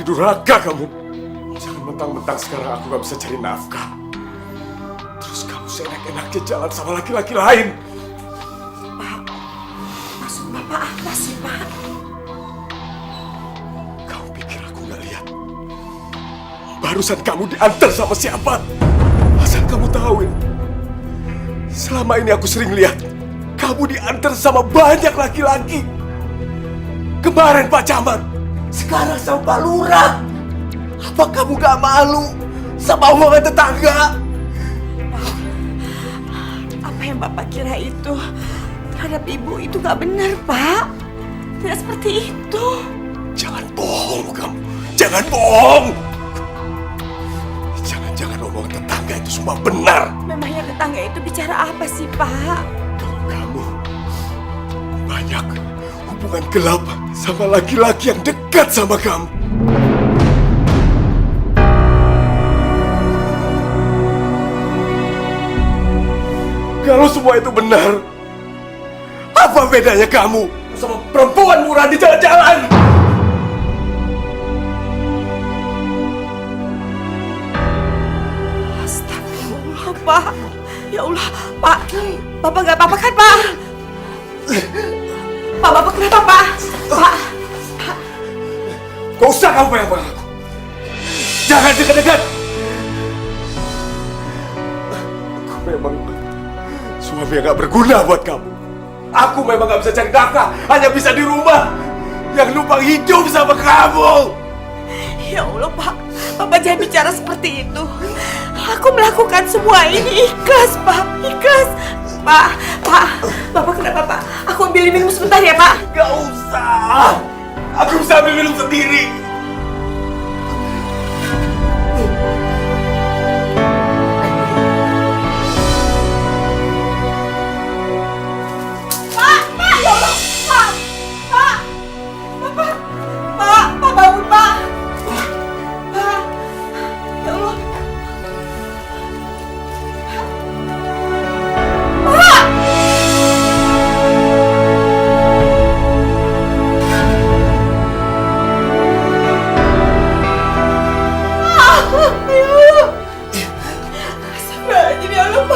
durhaka kamu. Jangan mentang-mentang sekarang aku gak bisa cari nafkah, terus kamu seenak-enaknya jalan sama laki-laki lain. Pak, maksud Bapak apa sih, Pak? Kamu pikir aku gak lihat? Barusan kamu diantar sama siapa? Asal kamu tahu ya, selama ini aku sering lihat kamu diantar sama banyak laki-laki. Kemarin Pak Camat, sekarang sama Pak Lurah. Apa kamu gak malu sama omongan tetangga? Apa yang Bapak kira itu terhadap Ibu itu gak benar, Pak. Tidak seperti itu. Jangan bohong kamu, jangan bohong. Jangan-jangan omongan tetangga itu semua benar. Memangnya tetangga itu bicara apa sih, Pak? Kalau kamu banyak hubungan gelap sama laki-laki yang dekat sama kamu. Kalau semua itu benar, apa bedanya kamu sama perempuan murah di jalan-jalan? Astagfirullah, Pak. Ya Allah, Pak. Bapak gak apa-apa kan, Pak? Pak, Bapak kenapa, Pak? Pak. Gak usah kamu bayang-bayang aku. Jangan dekat-dekat. Aku memang suami yang gak berguna buat kamu. Aku memang gak bisa cari nafkah, hanya bisa di rumah yang numpang hidup sama kamu. Ya Allah, Pak. Bapak jangan bicara seperti itu. Aku melakukan semua ini ikhlas, Pak. Ikhlas. Pak, Bapak kenapa, Pak? Aku ambil minum sebentar ya, Pak. Gak usah. Aku bisa ambil minum sendiri. Pak, ya Allah, Pak, Bapak, Pak bangun, Pak, ya Allah, Pak, ya Allah, astagfirullahaladzim, ya Allah, Pak.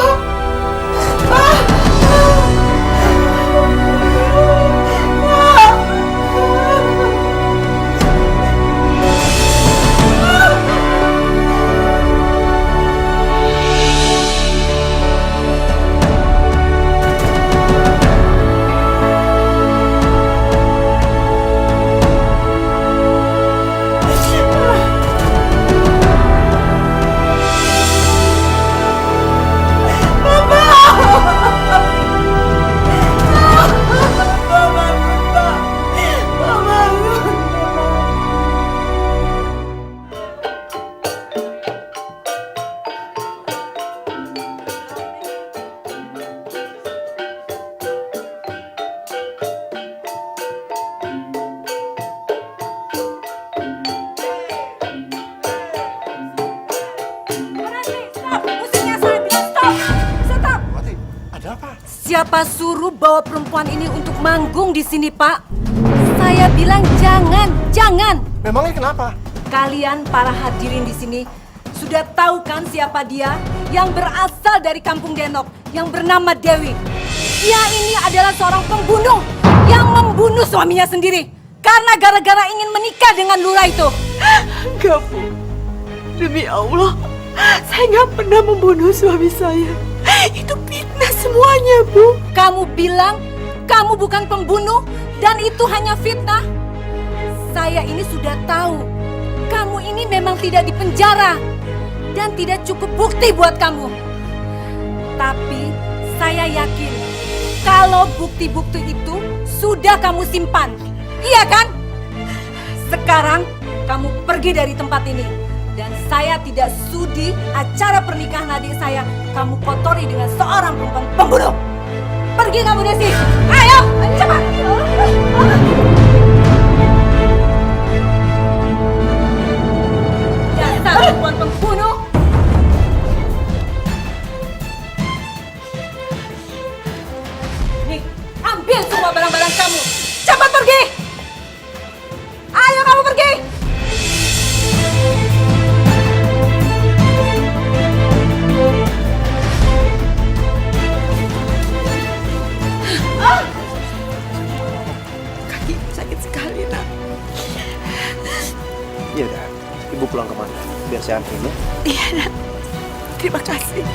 Siapa suruh bawa perempuan ini untuk manggung di sini, Pak? Saya bilang jangan. Memangnya kenapa? Kalian para hadirin di sini sudah tahu kan siapa dia yang berasal dari Kampung Denok yang bernama Dewi. Dia ini adalah seorang pembunuh yang membunuh suaminya sendiri karena gara-gara ingin menikah dengan lurah itu. Enggak, Bu. Demi Allah, saya nggak pernah membunuh suami saya. Itu fitnah semuanya, Bu. Kamu bilang kamu bukan pembunuh dan itu hanya fitnah. Saya ini sudah tahu. Kamu ini memang tidak dipenjara dan tidak cukup bukti buat kamu. Tapi saya yakin kalau bukti-bukti itu sudah kamu simpan. Iya kan? Sekarang kamu pergi dari tempat ini. Dan saya tidak sudi acara pernikahan adik saya kamu kotori dengan seorang perempuan pembunuh. Pergi kamu dari sini. Ayo, cepat. Dasar perempuan pembunuh. Nih, ambil semua barang-barang kamu. Cepat pergi. Ayo kamu pergi. Ibu pulang kemana? Biar saya anterin ya. Iya, Nak. Terima kasih.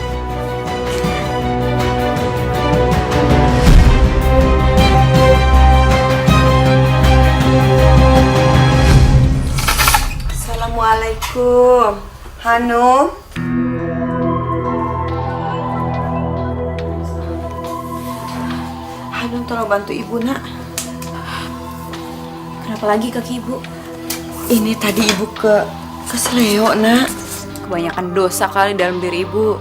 Assalamualaikum. Hanum. Hanum, tolong bantu ibu, Nak. Kenapa lagi kaki ibu? Ini tadi ibu keseleo, Nak. Kebanyakan dosa kali dalam diri ibu.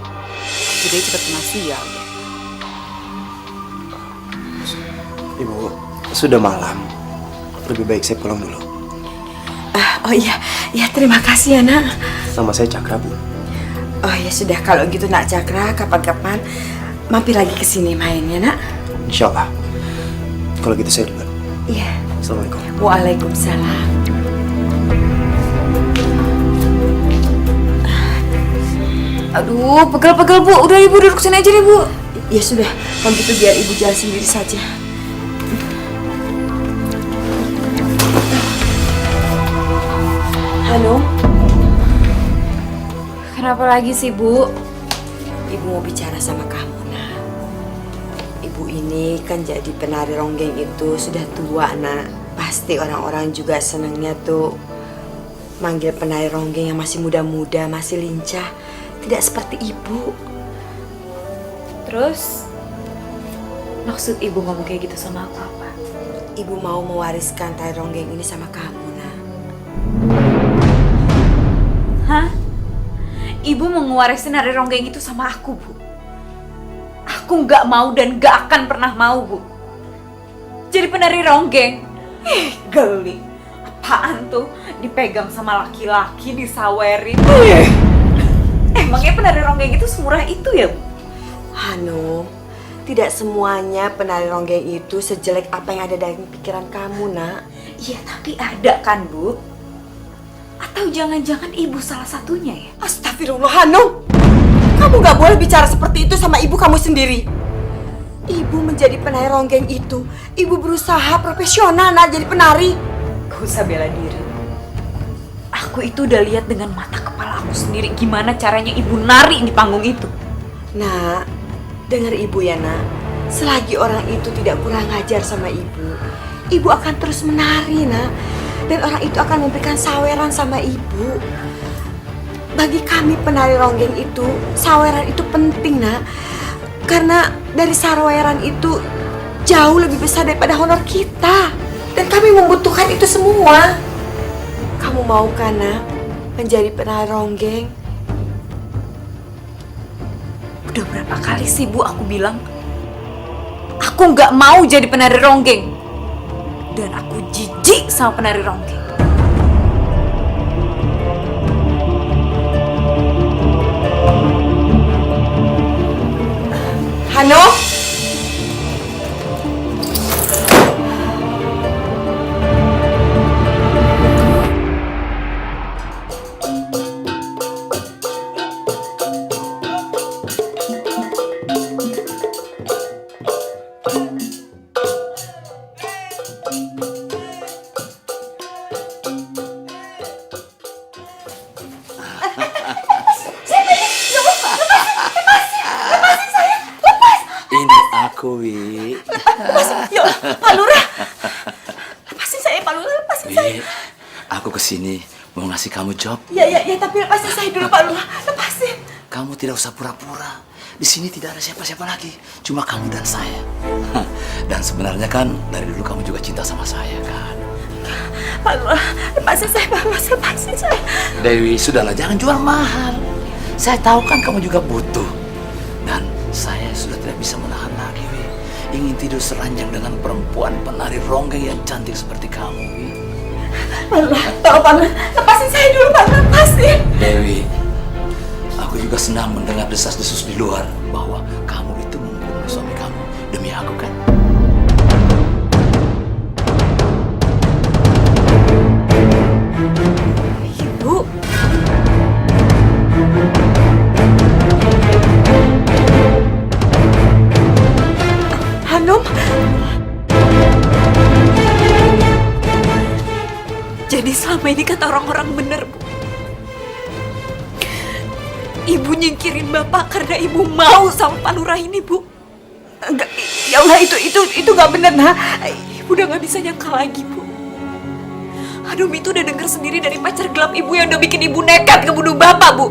Jadi cepat kena sial. Ibu, sudah malam. Lebih baik saya pulang dulu. Oh iya, ya terima kasih ya, Nak. Nama saya Cakra, Bu. Oh ya sudah, kalau gitu Nak Cakra, kapan-kapan mampir lagi ke sini main ya, Nak. Insya Allah. Kalau gitu saya duluan. Iya. Assalamualaikum. Waalaikumsalam. Aduh, pegel-pegel Bu. Udah ibu duduk sini aja deh Bu. Ya sudah, kalau gitu biar ibu jalan sendiri saja. Hanum, Kenapa lagi sih Bu? ibu mau bicara sama kamu, Nak. Ibu ini kan jadi penari ronggeng itu sudah tua, Nak. Pasti orang-orang juga senangnya tuh manggil penari ronggeng yang masih muda-muda, masih lincah. Tidak seperti ibu. Terus maksud ibu ngomong kayak gitu sama aku apa? Ibu mau mewariskan tari ronggeng ini sama kamu, Nak. Hah? Ibu mau ngewarisin nari ronggeng itu sama aku, Bu. Aku nggak mau dan nggak akan pernah mau, Bu. Jadi penari ronggeng. Geli. Apaan tuh? Dipegang sama laki-laki, disawerin. Emangnya penari ronggeng itu semurah itu ya, Bu? Hanum, tidak semuanya penari ronggeng itu sejelek apa yang ada dalam pikiran kamu, Nak. Iya, tapi ada kan, Bu? Atau jangan-jangan ibu salah satunya ya? Astagfirullah, Hanum. Kamu gak boleh bicara seperti itu sama ibu kamu sendiri. Ibu menjadi penari ronggeng itu, ibu berusaha profesional, Nak, jadi penari. Gak usah bela diri. Aku itu udah lihat dengan mata kepala aku sendiri gimana caranya ibu nari di panggung itu. Nak, dengar ibu ya, Nak. Selagi orang itu tidak kurang ajar sama ibu akan terus menari, Nak. Dan orang itu akan memberikan saweran sama ibu. Bagi kami penari ronggeng itu, saweran itu penting, Nak. Karena dari saweran itu jauh lebih besar daripada honor kita. Dan kami membutuhkan itu semua. Kamu mau kan, Nak, menjadi penari ronggeng? Udah berapa kali sih Bu aku bilang aku nggak mau jadi penari ronggeng. Dan aku jijik sama penari ronggeng. Hanum? Ini aku, Wi. Ya Allah, Pak Lurah. Lepasin saya, Pak Lurah, lepasin saya. Wi, aku kesini mau ngasih kamu job. Ya, tapi lepasin saya dulu, Pak Lurah. Lepasin. Kamu tidak usah pura-pura. Di sini tidak ada siapa-siapa lagi, cuma kamu dan saya. Dan sebenarnya kan dari dulu kamu juga cinta sama saya, kan? Pak Lurah, lepasin saya, Pak Lurah, lepasin saya. Dewi, sudahlah, jangan jual mahal. Saya tahu kan kamu juga butuh. Dan saya sudah tidak bisa menahan lagi, Wi. Ingin tidur seranjang dengan perempuan penari ronggeng yang cantik seperti kamu, Wi. Pak Lurah, tolong Pak Lurah, lepasin saya dulu, Pak Lurah, lepasin. Dewi, aku juga senang mendengar desas-desus di luar bahwa kamu itu membunuh suami kamu demi aku, kan? Ibu. Hanum. Jadi selama ini kata orang-orang bener, Bu. Ibu nyingkirin Bapak karena Ibu mau sama Pak Lurah ini, Bu. Enggak, ya Allah, itu nggak benar, nah. Ibu udah nggak bisa nyangka lagi, Bu. Hanum itu udah denger sendiri dari pacar gelap Ibu yang udah bikin Ibu nekat ngebunuh Bapak, Bu.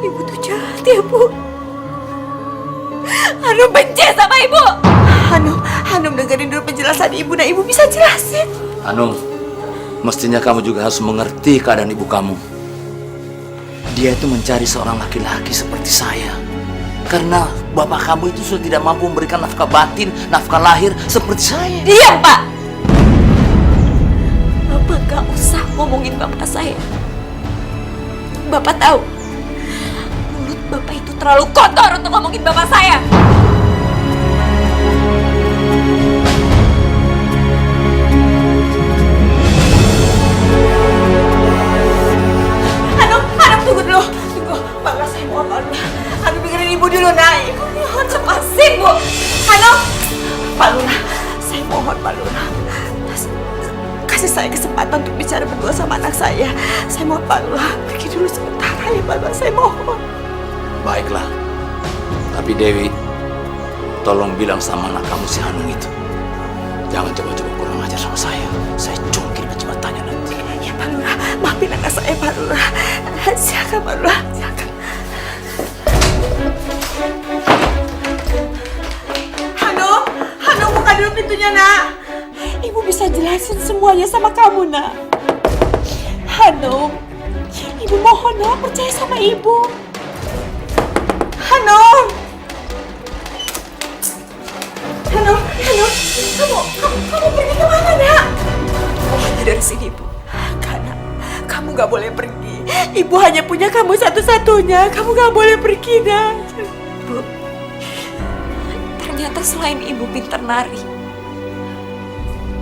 Ibu tuh jahat ya, Bu. Hanum benci sama Ibu. Hanum dengerin dulu penjelasan Ibu. Nah, Ibu bisa jelasin. Hanum, mestinya kamu juga harus mengerti keadaan ibu kamu. Dia itu mencari seorang laki-laki seperti saya. Karena bapak kamu itu sudah tidak mampu memberikan nafkah batin, nafkah lahir seperti saya. Diam, Pak. Bapak gak usah ngomongin bapak saya. Bapak tahu, mulut Bapak itu terlalu kotor untuk ngomongin bapak saya. Hanum, tunggu dulu. Tunggu, Pak Lurah, saya mohon, Pak Lurah. Hanum dengerin Ibu dulu, nah. Ibu mohon lepasin, Bu. Hanum, Pak Lurah, saya mohon, Pak Lurah. Kasih saya kesempatan untuk bicara berdua sama anak saya. Saya mohon, Pak Lurah, pergi dulu sebentar ya, Pak Lurah, saya mohon. Baiklah. Tapi Dewi, tolong bilang sama anak kamu si Hanum itu. Jangan coba-coba kurang ajar sama saya. Saya cungkir kecepatannya nanti. Ya, Pak Lurah, maafin anak saya, Pak Lurah. Silakan, Pak Lurah, silakan. Hanum, buka dulu pintunya, nak. Ibu bisa jelasin semuanya sama kamu, nak. Hanum, Ibu mohon, nak, percaya sama Ibu. Hanum, kamu pergi kemana, nak? Hanya dari sini, Bu. Enggak, nak, kamu gak boleh pergi. Ibu hanya punya kamu satu-satunya. Kamu gak boleh pergi, nak. Bu, ternyata selain Ibu pintar nari,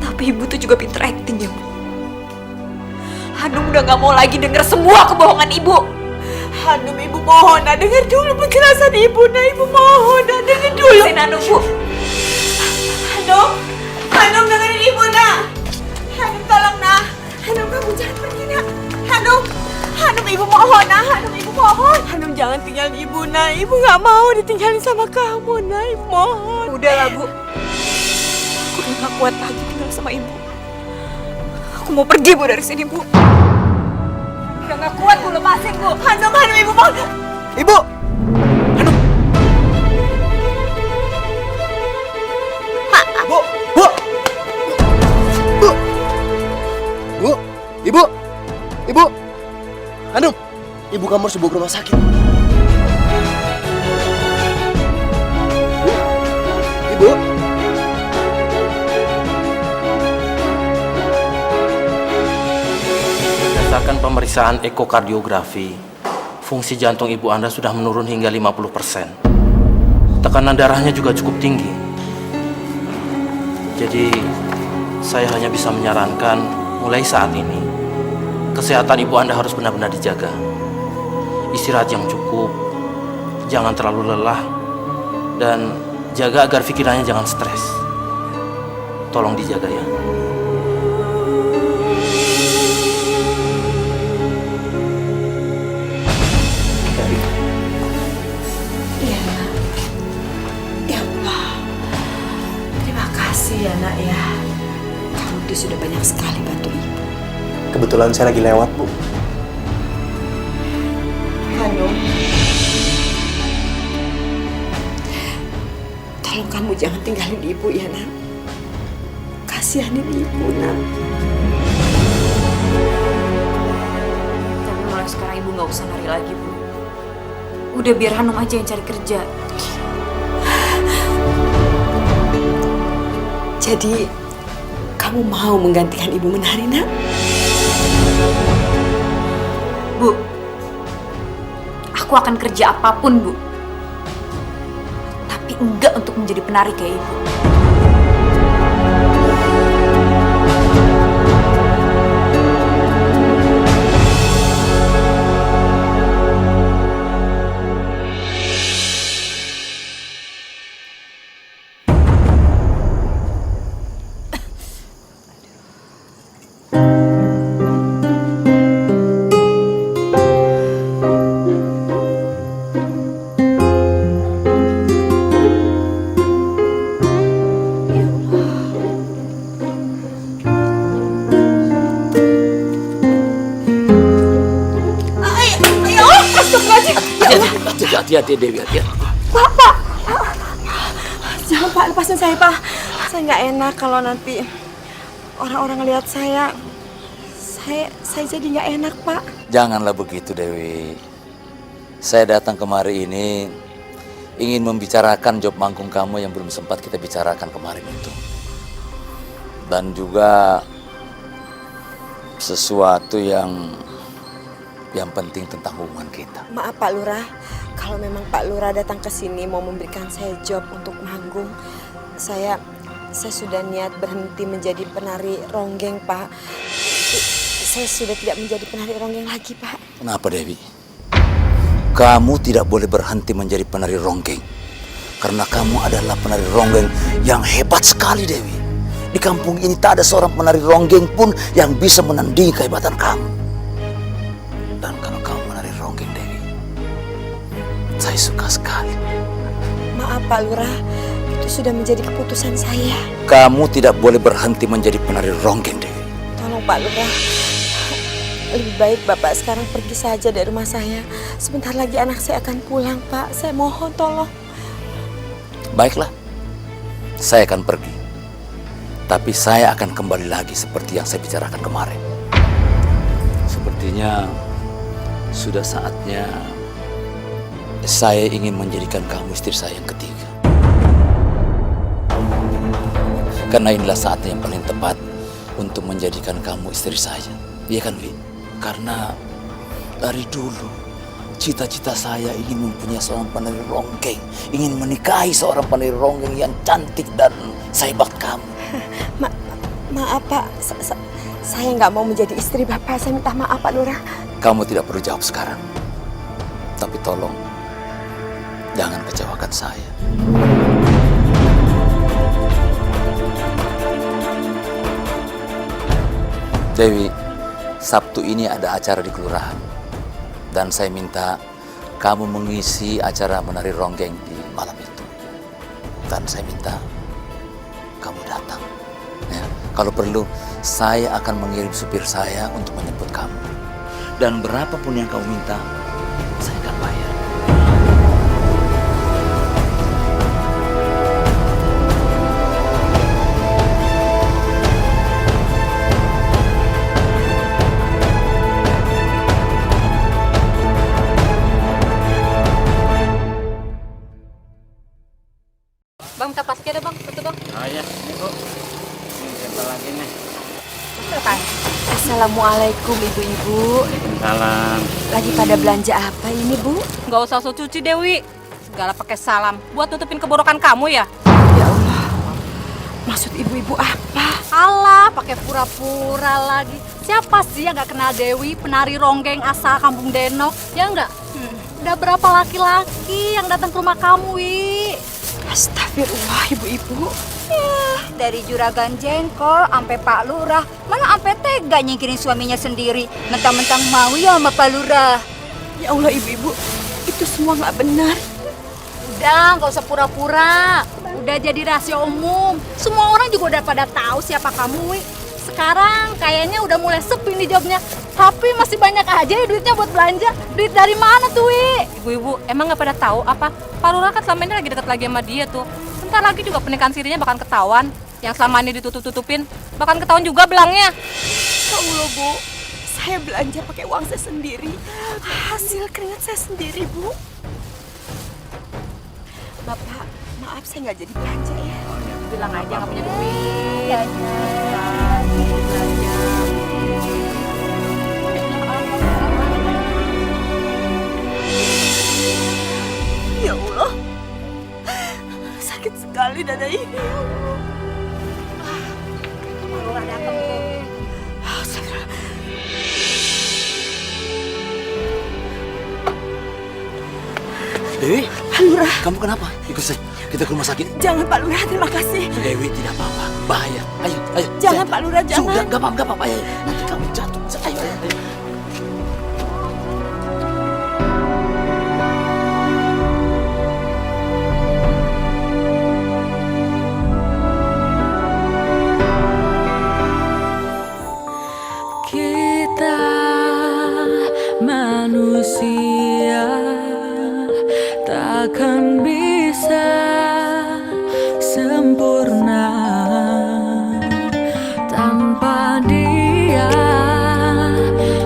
tapi Ibu tuh juga pintar acting, ya, Bu. Hanum udah gak mau lagi denger semua kebohongan Ibu. Hanum, Ibu mohon, nah, denger dulu penjelasan Ibu, nah. Ibu mohon, nah, denger dulu. Hanum, Bu. Hanum, dengerin Ibu, nah. Hanum, tolong, nah. Hanum, kamu jangan pergi, nah. Hanum, Ibu mohon, nah. Hanum, Ibu mohon. Hanum, jangan tinggalin Ibu, nah. Ibu gak mau ditinggalin sama kamu, nah. Ibu mohon. Udahlah, Bu. Aku udah gak kuat lagi tinggal sama Ibu. Aku mau pergi, Bu, dari sini, Bu. Udah gak kuat, Bu, lepasin, Bu. Hanum, Ibu mohon. Ibu! Hanum! Bu! Bu! Bu! Bu! Ibu! Ibu! Hanum! Ibu kamu harus dibawa ke rumah sakit. Bu! Ibu! Berdasarkan pemeriksaan ekokardiografi, fungsi jantung ibu Anda sudah menurun hingga 50%. Tekanan darahnya juga cukup tinggi. Jadi, saya hanya bisa menyarankan mulai saat ini, kesehatan ibu Anda harus benar-benar dijaga. Istirahat yang cukup, jangan terlalu lelah, dan jaga agar pikirannya jangan stres. Tolong dijaga ya. Iya, nak. Ya Allah, terima kasih ya, nak, ya. Kamu tuh sudah banyak sekali bantu Ibu. Kebetulan saya lagi lewat, Bu. Hanum, tolong kamu jangan tinggalin Ibu ya, nak. Kasihanin Ibu, nak. Tapi mulai sekarang Ibu nggak usah nari lagi, Bu. Udah biar Hanum aja yang cari kerja. Jadi, kamu mau menggantikan Ibu menari, nak? Bu, aku akan kerja apapun, Bu. Tapi enggak untuk menjadi penari kayak Ibu. Hati-hati Dewi, hati-hati. Pak. Jangan Pak, lepasin saya Pak. Saya nggak enak kalau nanti orang-orang lihat saya jadi nggak enak Pak. Janganlah begitu Dewi. Saya datang kemari ini ingin membicarakan job manggung kamu yang belum sempat kita bicarakan kemarin itu. Dan juga sesuatu yang penting tentang hubungan kita. Maaf Pak Lurah, kalau memang Pak Lurah datang ke sini mau memberikan saya job untuk manggung, saya sudah niat berhenti menjadi penari ronggeng Pak. Saya sudah tidak menjadi penari ronggeng lagi Pak. Kenapa Dewi? Kamu tidak boleh berhenti menjadi penari ronggeng. Karena kamu adalah penari ronggeng yang hebat sekali Dewi. Di kampung ini tak ada seorang penari ronggeng pun yang bisa menandingi kehebatan kamu. Dan kalau kamu menari ronggeng Dewi, saya suka sekali. Maaf Pak Lurah, itu sudah menjadi keputusan saya. Kamu tidak boleh berhenti menjadi penari ronggeng Dewi. Tolong Pak Lurah, lebih baik Bapak sekarang pergi saja dari rumah saya. Sebentar lagi anak saya akan pulang Pak. Saya mohon tolong. Baiklah, saya akan pergi. Tapi saya akan kembali lagi seperti yang saya bicarakan kemarin. Sepertinya sudah saatnya saya ingin menjadikan kamu istri saya yang ketiga. Karena inilah saatnya yang paling tepat untuk menjadikan kamu istri saya. Iya kan, Wi? Karena dari dulu cita-cita saya ingin mempunyai seorang penari ronggeng, ingin menikahi seorang penari ronggeng yang cantik dan sehebat kamu. Maaf Pak, saya nggak mau menjadi istri Bapak. Saya minta maaf Pak Lurah. Kamu tidak perlu jawab sekarang. Tapi tolong, jangan kecewakan saya. Dewi, Sabtu ini ada acara di kelurahan. Dan saya minta kamu mengisi acara menari ronggeng di malam itu. Dan saya minta kamu datang. Ya, kalau perlu, saya akan mengirim supir saya untuk menjemput kamu. Dan berapapun yang kamu minta, saya akan bayar. Bang, minta plastik ada bang, satu bang. Oh iya, ini Bu. Ini siapa lagi nih? Assalamualaikum ibu-ibu. Salam. Lagi pada belanja apa ini Bu? Nggak usah so cuci Dewi. Segala pakai salam. Buat nutupin keborokan kamu ya? Ya Allah, maksud ibu-ibu apa? Alah, pakai pura-pura lagi. Siapa sih yang nggak kenal Dewi, penari ronggeng asal Kampung Denok? Ya nggak? Udah berapa laki-laki yang datang ke rumah kamu, Wi? Astagfirullah ibu-ibu. Dari juragan jengkol sampai Pak Lurah, mana sampai tega nyingkirin suaminya sendiri, mentang-mentang mau ya sama Pak Lurah. Ya Allah ibu-ibu, itu semua nggak benar. Udah, nggak usah pura-pura. Udah jadi rahasia umum. Semua orang juga udah pada tahu siapa kamu, Wi. Sekarang kayaknya udah mulai sepi nih jobnya. Tapi masih banyak aja ya duitnya buat belanja. Duit dari mana tuh, Wi? Ibu-ibu, emang nggak pada tahu apa? Pak Lurah kan selama ini lagi dekat lagi sama dia tuh. Bentar lagi juga pernikahan sirinya bakal ketahuan. Yang selama ini ditutup-tutupin, bakal ketahuan juga belangnya. Ya Allah Bu, saya belanja pakai uang saya sendiri. Hasil keringat saya sendiri Bu. Bapak, maaf saya nggak jadi belanja ya. Bilang aja nggak punya duit. Ya Allah, sakit sekali dada ini. Ya Allah. Pak Lurah datang tuh. Astagfirullah. Dewi, Pak Lurah, kamu kenapa? Ikut saya, kita ke rumah sakit. jangan Pak Lurah, terima kasih. Dewi, tidak apa-apa, bahaya. Ayo, ayo. Jangan Pak Lurah, jangan. Sudah, gak apa-apa, ayo. Nanti kamu jatuh. Ayo, ayo, ayo. Kita manusia sempurna tanpa Dia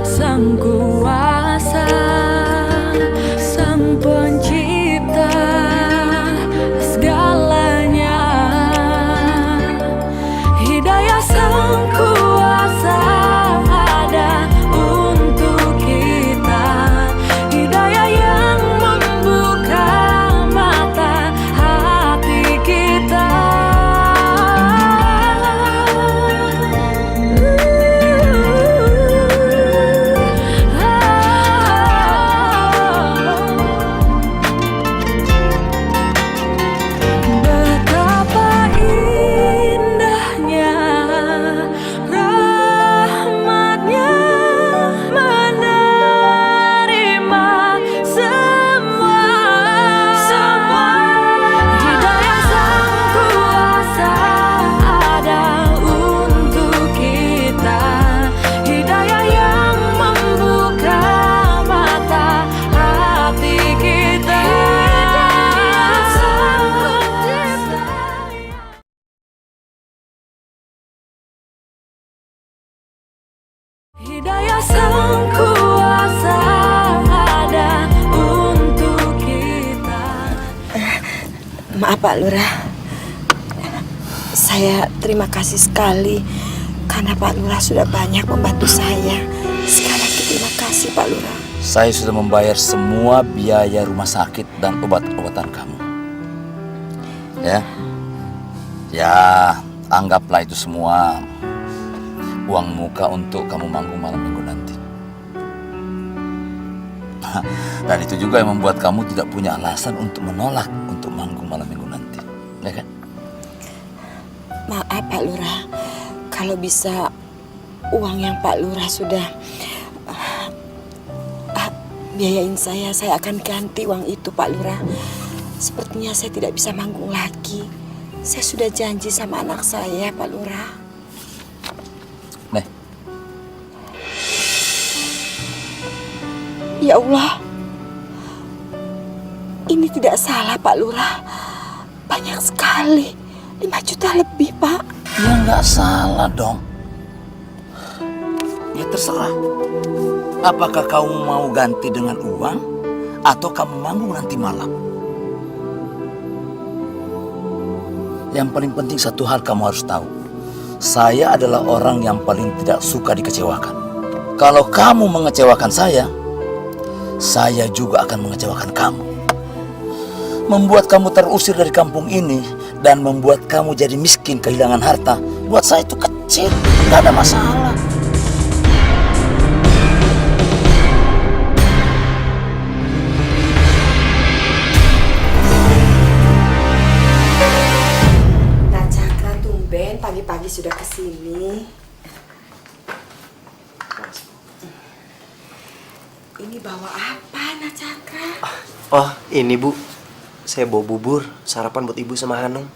Sang Kuasa, Sang Pencipta segalanya. Hidayah Sang Kuasa ada untuk kita, hidayah yang membuka mata hati kita. Betapa indahnya rahmatnya menerima semua. Hidayah Sang Kuasa ada untuk kita, hidayah yang membuka mata hati kita. Hidayah Sang Kuasa ada untuk kita. Maaf Pak Lurah, saya terima kasih sekali karena Pak Lurah sudah banyak membantu saya. Sekali lagi terima kasih Pak Lurah. Saya sudah membayar semua biaya rumah sakit dan obat-obatan kamu. Ya, anggaplah itu semua uang muka untuk kamu manggung malam minggu nanti. Dan itu juga yang membuat kamu tidak punya alasan untuk menolak untuk manggung malam minggu nanti, ya kan? Maaf Pak Lurah, kalau bisa uang yang Pak Lurah sudah biayain saya akan ganti uang itu Pak Lurah. Sepertinya saya tidak bisa manggung lagi. Saya sudah janji sama anak saya Pak Lurah. Nih, Ya Allah, ini tidak salah Pak Lurah. Banyak sekali, 5 juta lebih Pak. ya nggak salah dong. Ya terserah. Apakah kamu mau ganti dengan uang atau kamu manggung nanti malam? Yang paling penting satu hal kamu harus tahu. Saya adalah orang yang paling tidak suka dikecewakan. Kalau kamu mengecewakan saya juga akan mengecewakan kamu. Membuat kamu terusir dari kampung ini dan membuat kamu jadi miskin kehilangan harta, buat saya itu kecil, nggak ada masalah. Nah Cakra tumben pagi-pagi sudah kesini. Ini bawa apa Nah Cakra? Oh, ini Bu. Saya bawa bubur, sarapan buat Ibu sama Hanung.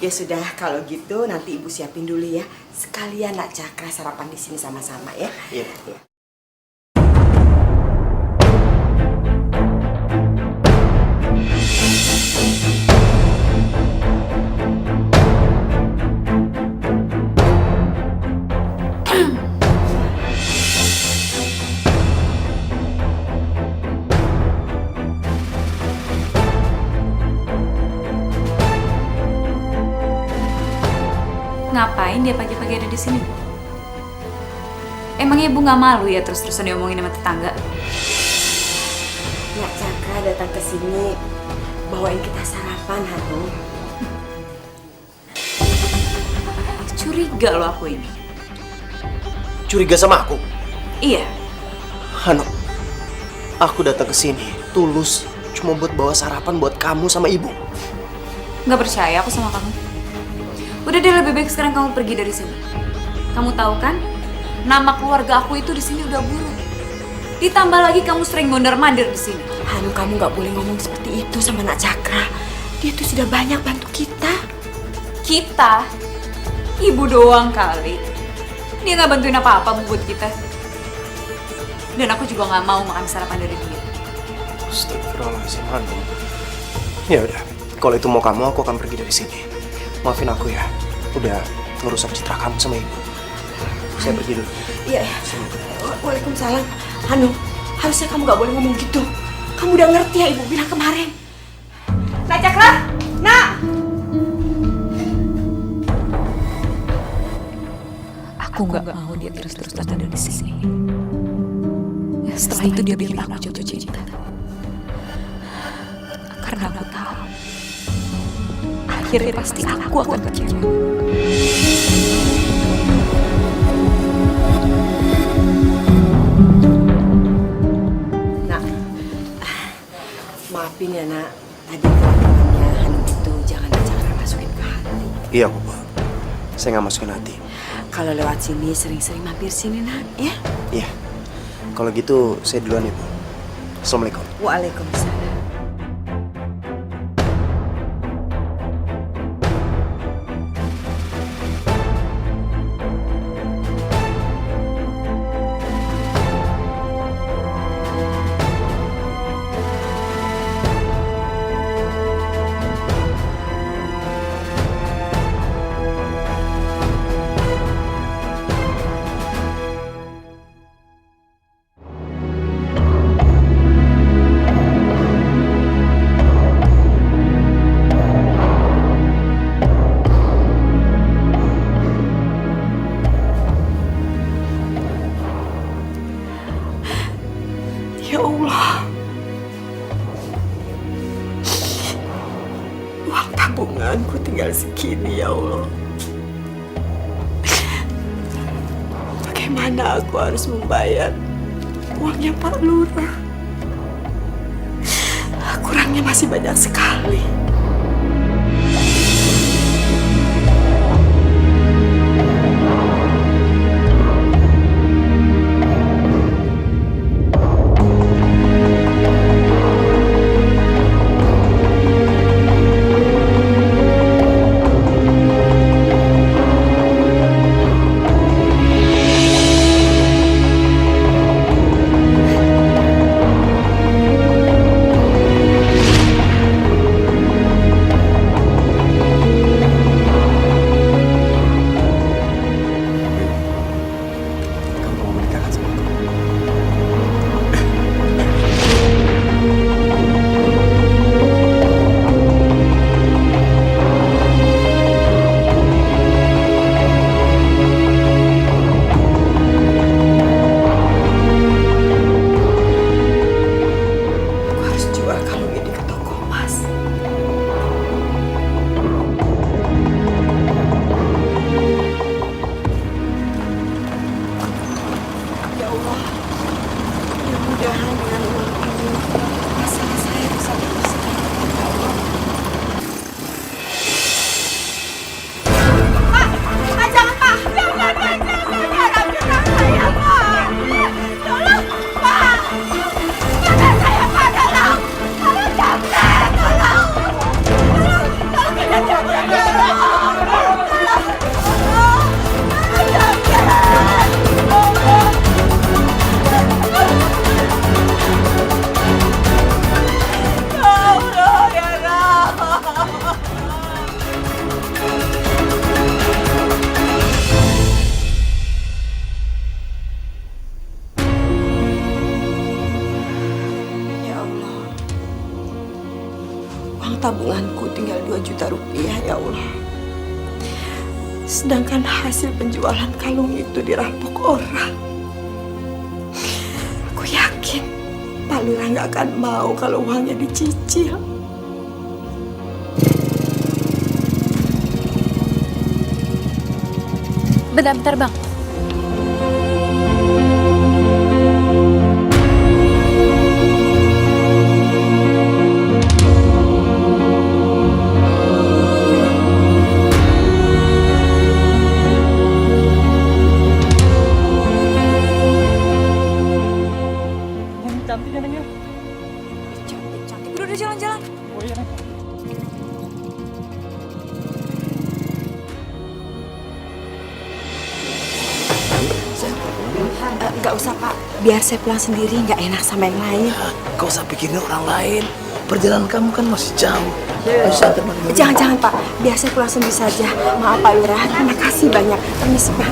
Ya sudah kalau gitu nanti Ibu siapin dulu ya. Sekalian Nak Cakra sarapan di sini sama-sama ya. Iya. Ngapain dia pagi-pagi ada di sini? Emangnya Ibu nggak malu ya terus-terusan diomongin sama tetangga? Nak Cakra datang ke sini bawain kita sarapan Hanung. Curiga loh aku ini. Curiga sama aku? Iya. Hanung, aku datang ke sini tulus cuma buat bawa sarapan buat kamu sama Ibu. Nggak percaya aku sama kamu. Udah deh, lebih baik sekarang kamu pergi dari sini. Kamu tahu kan, nama keluarga aku itu di sini udah buruk. Ditambah lagi kamu sering mondar-mandir di sini. Hanung, kamu nggak boleh ngomong seperti itu sama Nak Cakra. Dia tuh sudah banyak bantu kita. Kita? Ibu doang kali. Dia nggak bantuin apa-apa buat kita. Dan aku juga nggak mau makan sarapan dari dia. Astagfirullahaladzim, Hanum. Ya udah, kalau itu mau kamu, aku akan pergi dari sini. Maafin aku ya, udah ngerusak citra kamu sama ibu. Saya pergi dulu. Iya, ya. Waalaikumsalam. Hanum, harusnya kamu gak boleh ngomong gitu. Kamu udah ngerti ya ibu bilang kemarin. Nak Cakra, nak. Aku nggak mau dia terus-terusan ada di sini. Setelah itu dia bikin aku jatuh cinta. Karena aku tahu akhirnya pasti aku akan kecewa. Nak, maafin ya nak. Tadi kelakuannya Hanum itu jangan Cakra masukin ke hati. Iya kok, Pak. Saya nggak masukin hati. Kalau lewat sini sering-sering mampir sini nak, ya? Iya. Kalau gitu saya duluan ya, Bu. Assalamualaikum. Waalaikumsalam. Ya Allah, uang tabunganku tinggal segini ya Allah. Bagaimana aku harus membayar uangnya Pak Lurah? Kurangnya masih banyak sekali. Kamu mau menikahkan sama aku? Aku harus jual kalung ini ke toko emas. Ya Allah, mudah-mudahan dengan uang ini masalah saya bisa diselesaikan. Ya Allah. Pak, jangan Pak, jangan ambil saya Pak. Tolong Pak, jangan saya Pak, tolong jangan, tolong jangan, Ya Allah, uang tabunganku tinggal 2 juta rupiah ya Allah. Sedangkan hasil penjualan kalung itu dirampok orang. Aku yakin Pak Lurah nggak akan mau kalau uangnya dicicil. Bentar, Bang. Cantik. Udah jalan-jalan. Nggak usah Pak, biar saya pulang sendiri, nggak enak sama yang lain. Kau usah pikirin orang lain. Perjalanan kamu kan masih jauh. Ayo santai dulu. Jangan Pak, biar saya pulang sendiri saja. Maaf Pak Lurah, terima kasih banyak. Permisi Pak.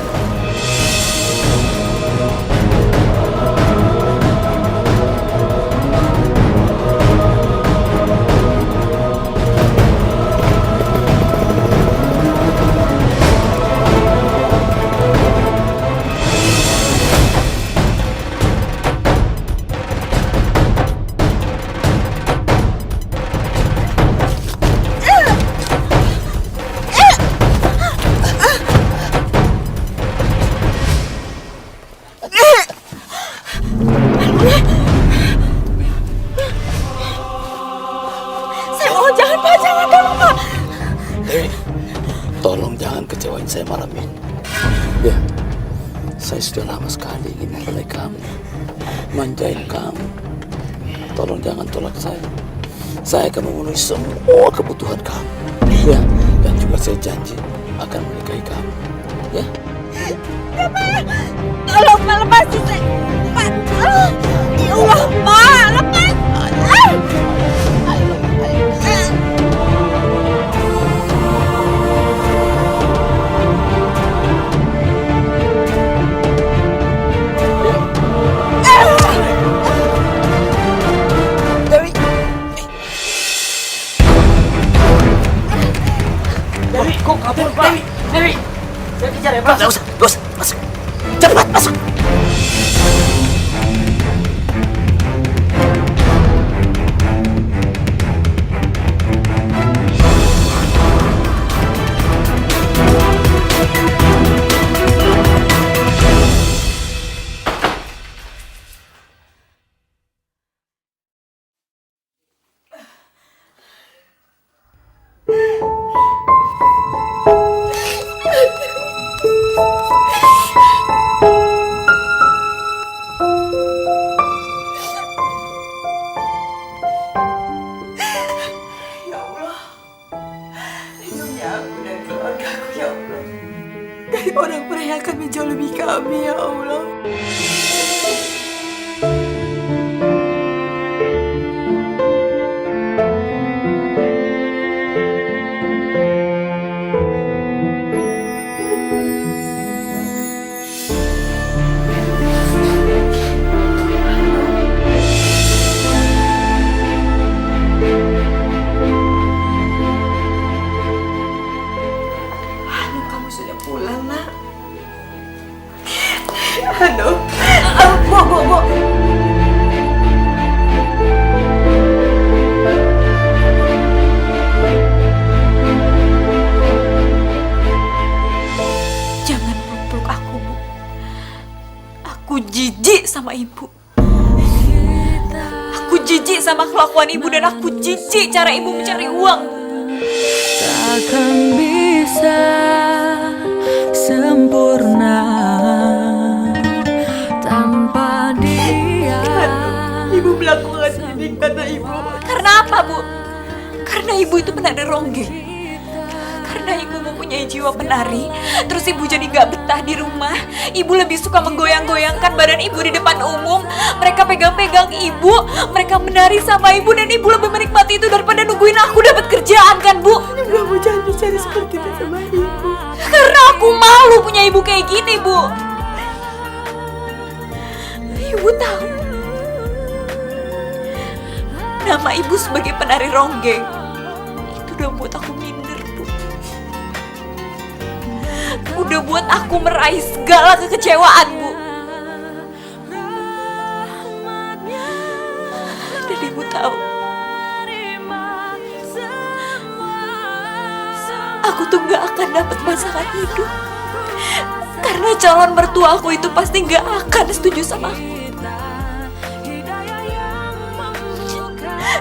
Tolong jangan kecewain saya malam ini. Ya, saya sudah lama sekali ingin membelai kamu, manjain kamu. Tolong jangan tolak saya. Saya akan memenuhi semua kebutuhan kamu. Ya, dan juga saya janji akan menikahi kamu. Ya. Tolong Pak, lepasin saya. Pak, ya Allah Pak, lepas. Kok kabur, Pak? Dewi! Saya kejar ya, Pak. Gak usah, masuk. Cepat, masuk. Dari orang-orang yang akan menjolimi kami, ya Allah. Aduh, Bu. Jangan peluk aku, Bu. Aku jijik sama Ibu. Aku jijik sama kelakuan Ibu dan aku jijik cara Ibu mencari uang. Takkan bisa sempurna tanpa dia. Ibu melakukan ini karena Ibu. Karena apa, Bu? Karena Ibu itu penari ronggeng. Karena Ibu mempunyai jiwa penari, terus Ibu jadi gak betah di rumah. Ibu lebih suka menggoyang-goyangkan badan Ibu di depan umum. Mereka pegang-pegang Ibu, mereka menari sama Ibu, dan Ibu lebih menikmati itu daripada nungguin aku dapat kerjaan, kan, Bu? Kamu jangan bicara seperti itu sama Ibu. Karena aku malu punya Ibu kayak gini, Bu. Ibu tahu, nama Ibu sebagai penari ronggeng itu udah buat aku minder, Bu. Udah buat aku meraih segala kekecewaan, Bu. Dan Ibu tahu, aku tuh gak akan dapat pasangan hidup. Karena calon mertua aku itu pasti gak akan setuju sama aku.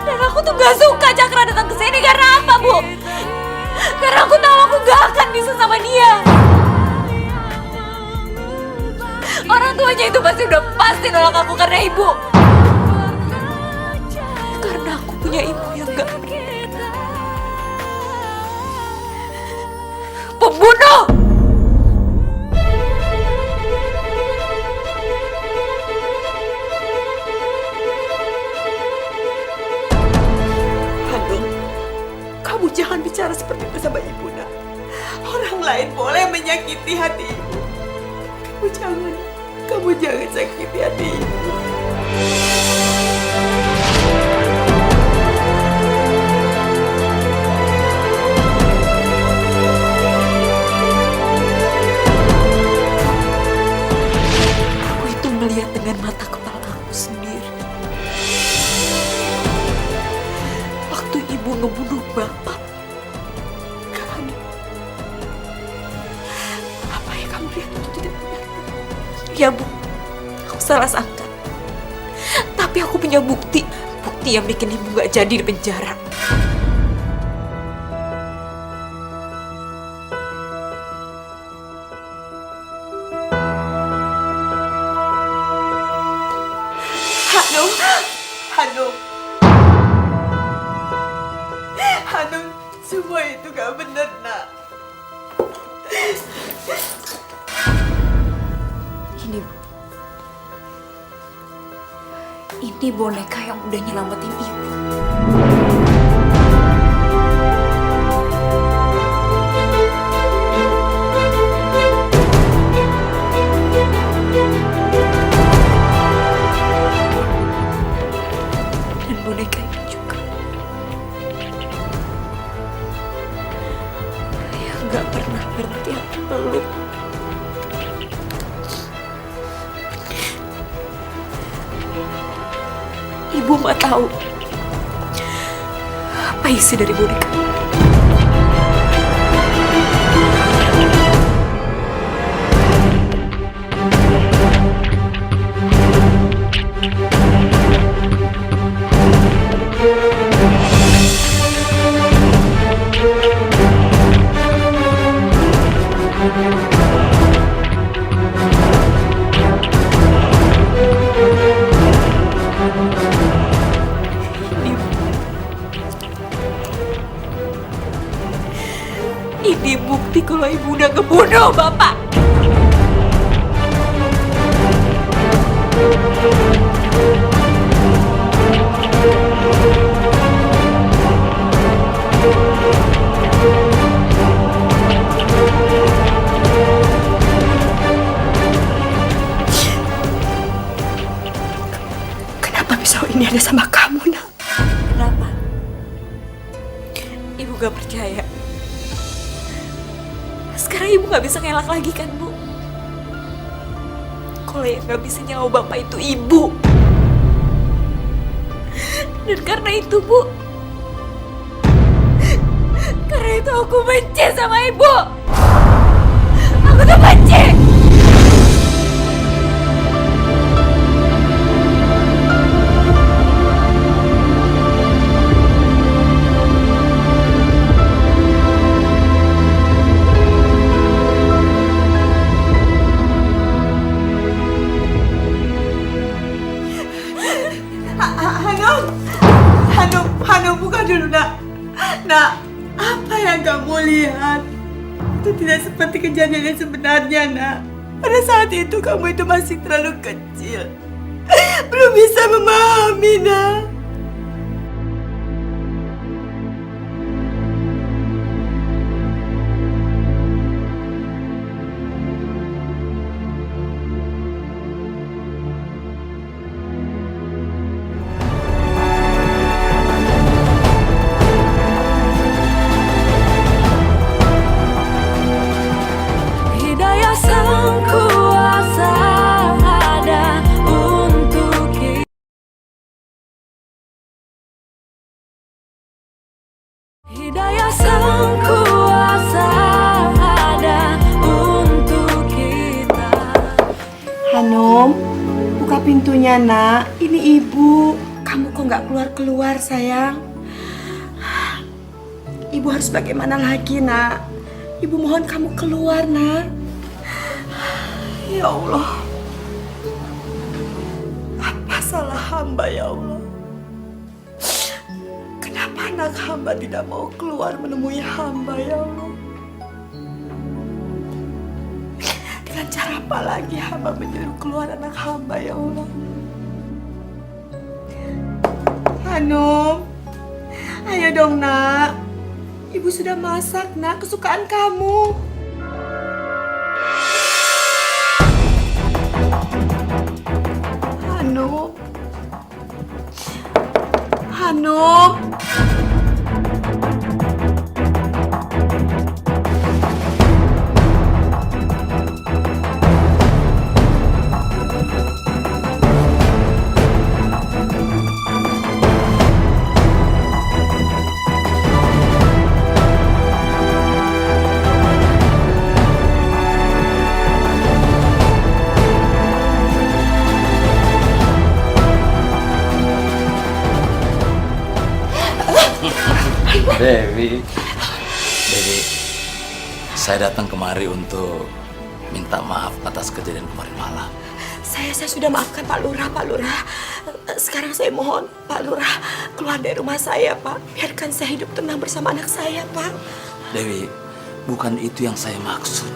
Dan aku tuh gak suka Cakra datang ke sini. Karena apa, Bu? Karena aku tahu aku gak akan bisa sama dia. Orang tuanya itu pasti udah pasti nolak aku karena Ibu. Karena aku punya Ibu yang gak benar. Pembunuh! lain boleh menyakiti hati ibu. Kamu jangan sakiti hati ibu. Aku itu melihat dengan mata kepala aku sendiri. Waktu ibu ngebunuh bapak. Apa yang kamu lihat itu tidak benar? Ya Bu, aku salah sangka. Tapi aku punya bukti yang bikin ibu gak jadi di penjara. Hanum, semua itu gak benar, Nak. Ini Bu. Ini boneka yang udah nyelamatin ibu. Dan boneka ini juga yang gak pernah berhenti aku peluk. Ibu mau tahu apa isi dari boneka? Ini bukti kalau ibu udah ngebunuh bapak. Kenapa pisau ini ada sama kamu, Nak? Kenapa? Ibu gak percaya. Sekarang ibu gak bisa ngelak lagi kan, Bu? Kalau yang gak bisa nyawa bapak itu ibu. Dan karena itu, Bu, karena itu aku benci sama ibu. Aku tuh benci. Hanum, buka dulu, Nak. Nak, apa yang kamu lihat? Itu tidak seperti kejadian yang sebenarnya, Nak. Pada saat itu kamu itu masih terlalu kecil. Belum bisa memahami, Nak. Hidayah sang kuasa ada untuk kita. Hidayah sang kuasa ada untuk kita. Hanum, buka pintunya, Nak. Ini ibu. Kamu kok nggak keluar-keluar, sayang? Ibu harus bagaimana lagi, Nak? Ibu mohon kamu keluar, Nak. Ya Allah. Apa salah hamba, ya Allah? Kenapa anak hamba tidak mau keluar menemui hamba, ya Allah? Dengan cara apa lagi hamba menyuruh keluar anak hamba, ya Allah? Hanum, ayo dong, Nak. Ibu sudah masak, Nak, kesukaan kamu. Hanum. Dewi, saya datang kemari untuk minta maaf atas kejadian kemarin malam. Saya sudah maafkan Pak Lurah, Pak Lurah. Sekarang saya mohon Pak Lurah keluar dari rumah saya, Pak. Biarkan saya hidup tenang bersama anak saya, Pak. Dewi, bukan itu yang saya maksud.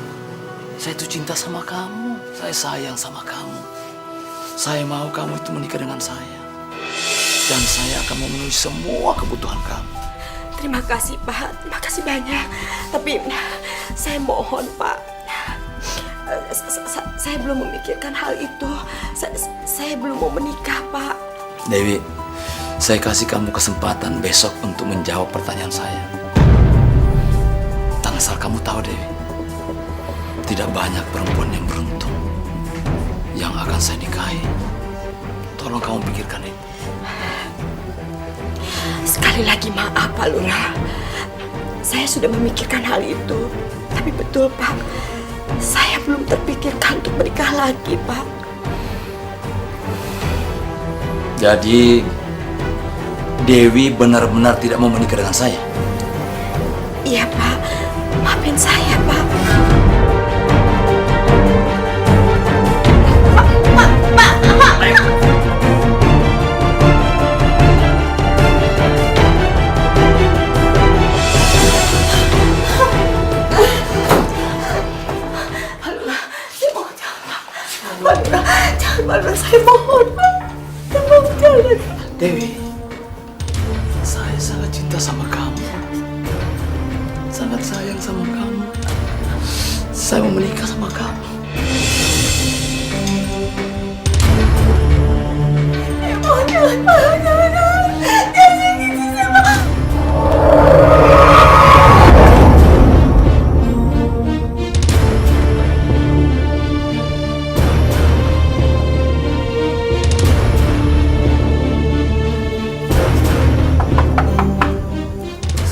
Saya itu cinta sama kamu, saya sayang sama kamu. Saya mau kamu itu menikah dengan saya. Dan saya akan memenuhi semua kebutuhan kamu. Terima kasih, Pak. Terima kasih banyak. Tapi saya mohon, Pak. Saya belum memikirkan hal itu. Saya belum mau menikah, Pak. Dewi, saya kasih kamu kesempatan besok untuk menjawab pertanyaan saya. Dan asal kamu tahu, Dewi, tidak banyak perempuan yang beruntung yang akan saya nikahi. Tolong kamu pikirkan ini. Sekali lagi maaf, Pak Lurah. Saya sudah memikirkan hal itu. Tapi betul, Pak. Saya belum terpikirkan untuk menikah lagi, Pak. Jadi, Dewi benar-benar tidak mau menikah dengan saya? Iya, Pak. Maafin saya, Pak. Jangan, saya mohon, Pak. Jangan. Dewi, saya sangat cinta sama kamu. Sangat sayang sama kamu. Saya mau menikah sama kamu. Ibu, jangan. Jangan gitu sama aku.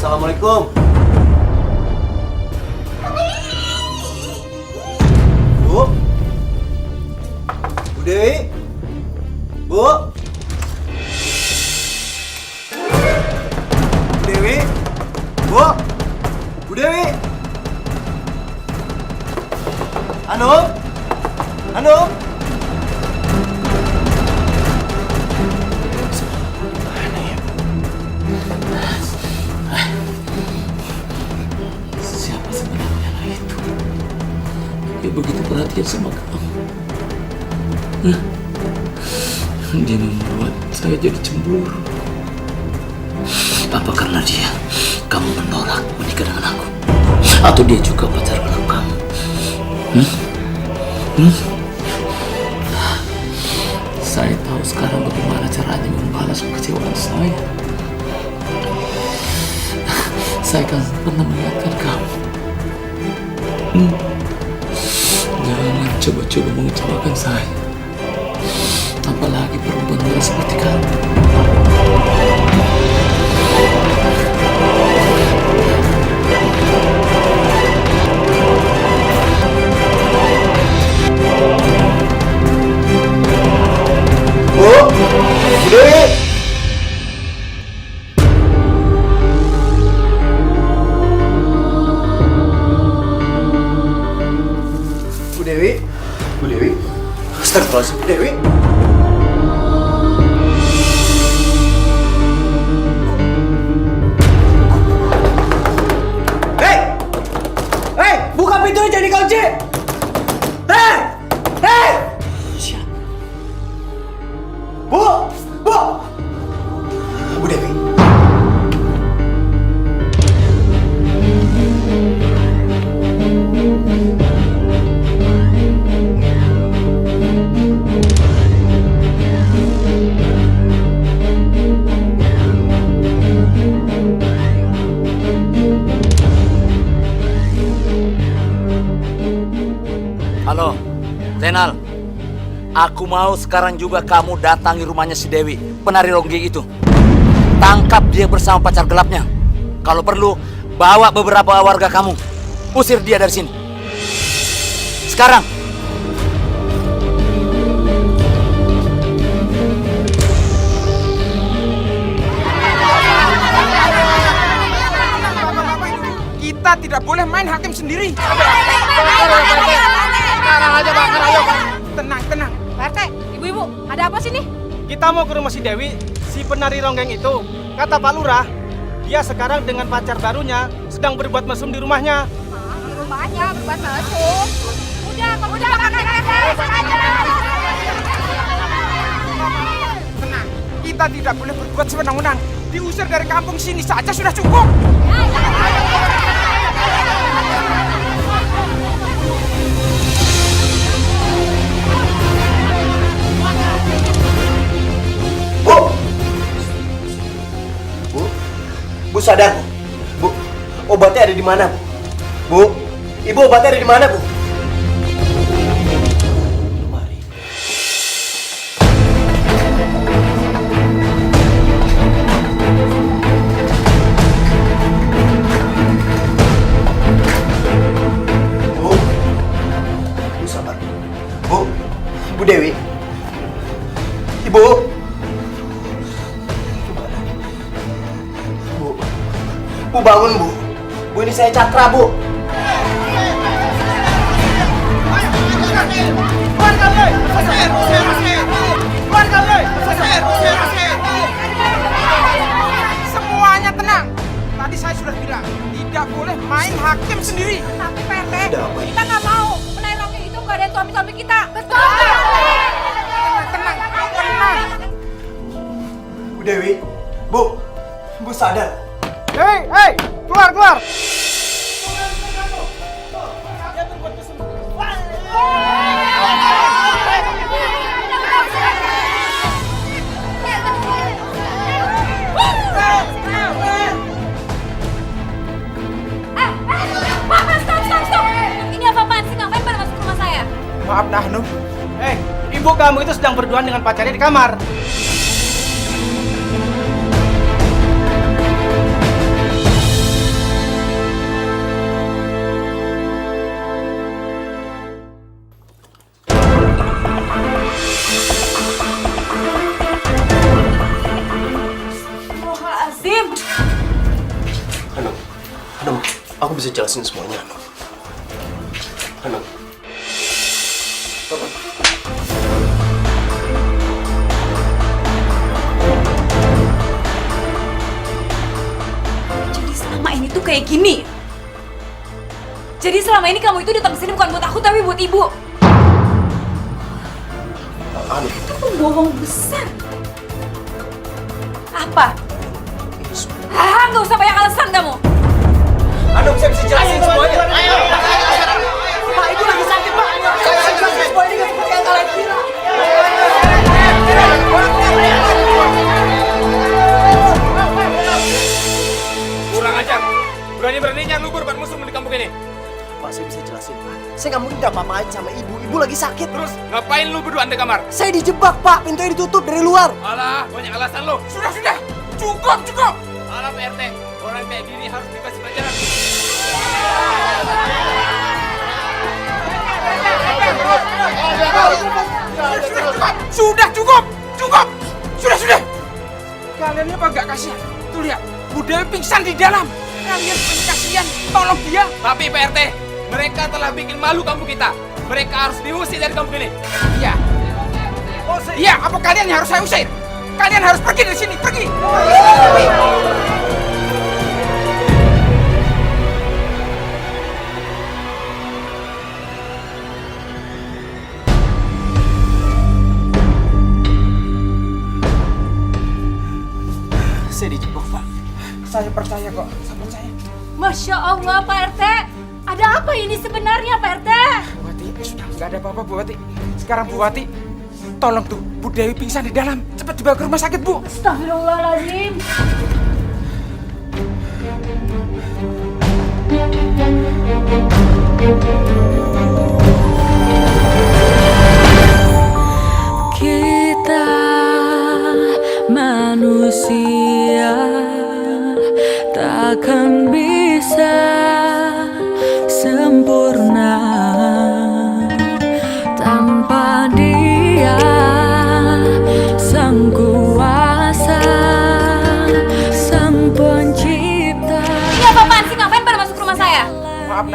Assalamualaikum. Bu? Bu Dewi? Bu? Bu Dewi? Bu? Bu Dewi? Hanum? Hanum? Siapa sebenarnya itu? Dia begitu perhatian sama kamu. Dia membuat saya jadi cemburu. Apa karena dia kamu menolak menikah dengan aku? Atau dia juga pacar dengan kamu? Saya tahu sekarang bagaimana caranya membalas kekecewaan saya. Saya akan pernah mengingatkan kamu. Jangan coba-coba mengecewakan saya. Apalagi perempuan muda seperti kamu. Bu? Bu Dewi? Bu Dewi? Bu Dewi? Astagfirullahaladzim, Bu Dewi? Hei! Hei! Buka pintunya, jangan dikunci! Hei! Hei! Bu! Bu! Bu Dewi? Halo, Zainal. Aku mau sekarang juga kamu datangi rumahnya si Dewi, penari ronggeng itu. Tangkap dia bersama pacar gelapnya. Kalau perlu, bawa beberapa warga kamu. Usir dia dari sini. Sekarang. Kita tidak boleh main hakim sendiri. Sekarang aja Pak, sekarang ayo Pak. Tenang, tenang. Pak RT, ibu-ibu, ada apa sih nih? Kita mau ke rumah si Dewi, si penari ronggeng itu. Kata Pak Lurah, dia sekarang dengan pacar barunya sedang berbuat mesum di rumahnya. Di rumahnya berbuat mesum. Udah pakai Tenang, kita tidak boleh berbuat sewenang-wenang. Diusir dari kampung sini saja sudah cukup. Bu sadar, Bu. Obatnya ada di mana, Bu? Bu, Ibu obatnya ada di mana, Bu? Mari. Bu. Bu sabar. Bu. Bu Dewi. Ibu. Bu bangun, Bu. Bu, ini saya Cakra, Bu. Semuanya tenang. Tadi saya sudah bilang, tidak boleh main hakim sendiri. Tapi Pak RT, Ada apa ini? kita nggak mau. Penari ronggeng itu nggak ada suami-suami kita. Betul. Tenang, tenang. Bu Dewi. Bu. Bu sadar. Hei, keluar, keluar. Stop. Ini apa-apaan sih? Ngapain pada masuk rumah saya? Maaf, Nahnu. Ibu kamu itu sedang berduaan dengan pacarnya di kamar. Azim. Hanum, aku bisa jelasin semuanya, Hanum. Hanum. Jadi selama ini tuh kayak gini. Jadi selama ini kamu itu datang ke sini bukan buat aku tapi buat ibu. Hanum. Itu pembohong besar. Apa? Nggak usah banyak alasan kamu. Hanum, saya bisa jelasin semuanya. Ayo. Pak, Ibu lagi sakit, Pak. Saya bisa jelasin semuanya nggak seperti yang kalian kira. Kurang ajar. Berani-beraninya lu berbuat musuh di kampung ini. Pak, saya bisa jelasin, Pak. Saya nggak mungkin apa-apain sama Ibu. Ibu lagi sakit. Terus ngapain lu berduaan di kamar? Saya dijebak, Pak. Pintunya ditutup dari luar. Alah, banyak alasan lu. Sudah. Cukup. Alah, Pak RT. Orang kayak gini harus dikasih pelajaran. Sudah cukup. Sudah. Kalian apa gak kasihan? Tuh lihat, Bu Dewi pingsan di dalam. Kalian punya kasihan, tolong dia. Tapi Pak RT, mereka telah bikin malu kampung kita. Mereka harus diusir dari kampung ini. Iya. Iya, apa kalian yang harus saya usir? Kalian harus pergi dari sini, pergi. Saya dijebak, Pak. Saya percaya kok, saya percaya. Masya Allah, Pak RT. Ada apa ini sebenarnya, Pak RT? Bu Wati, sudah nggak ada apa-apa Bu Wati. Sekarang Bu Wati, tolong tuh Bu Dewi pingsan di dalam. Cepat dibawa ke rumah sakit, Bu. Astagfirullahaladzim.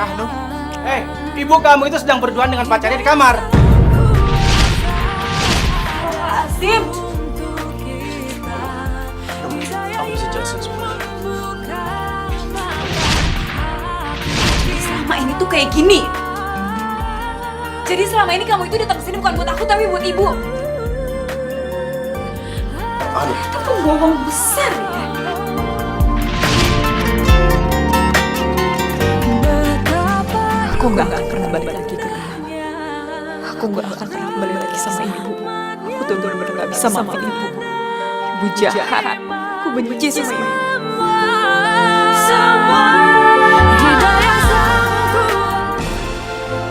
Nah, Hanum. Ibu kamu itu sedang berduaan dengan pacarnya di kamar. Azim. Kamu bisa jelasin semuanya. Selama ini tuh kayak gini. Jadi selama ini kamu itu datang ke sini bukan buat aku tapi buat ibu. Aduh. Itu pembohong besar ya. Aku nggak akan pernah balik lagi ke rumah. Aku nggak akan pernah kembali lagi sama ibu. Aku tuh benar-benar nggak bisa maafin ibu. Ibu jahat. Aku benci sama ibu.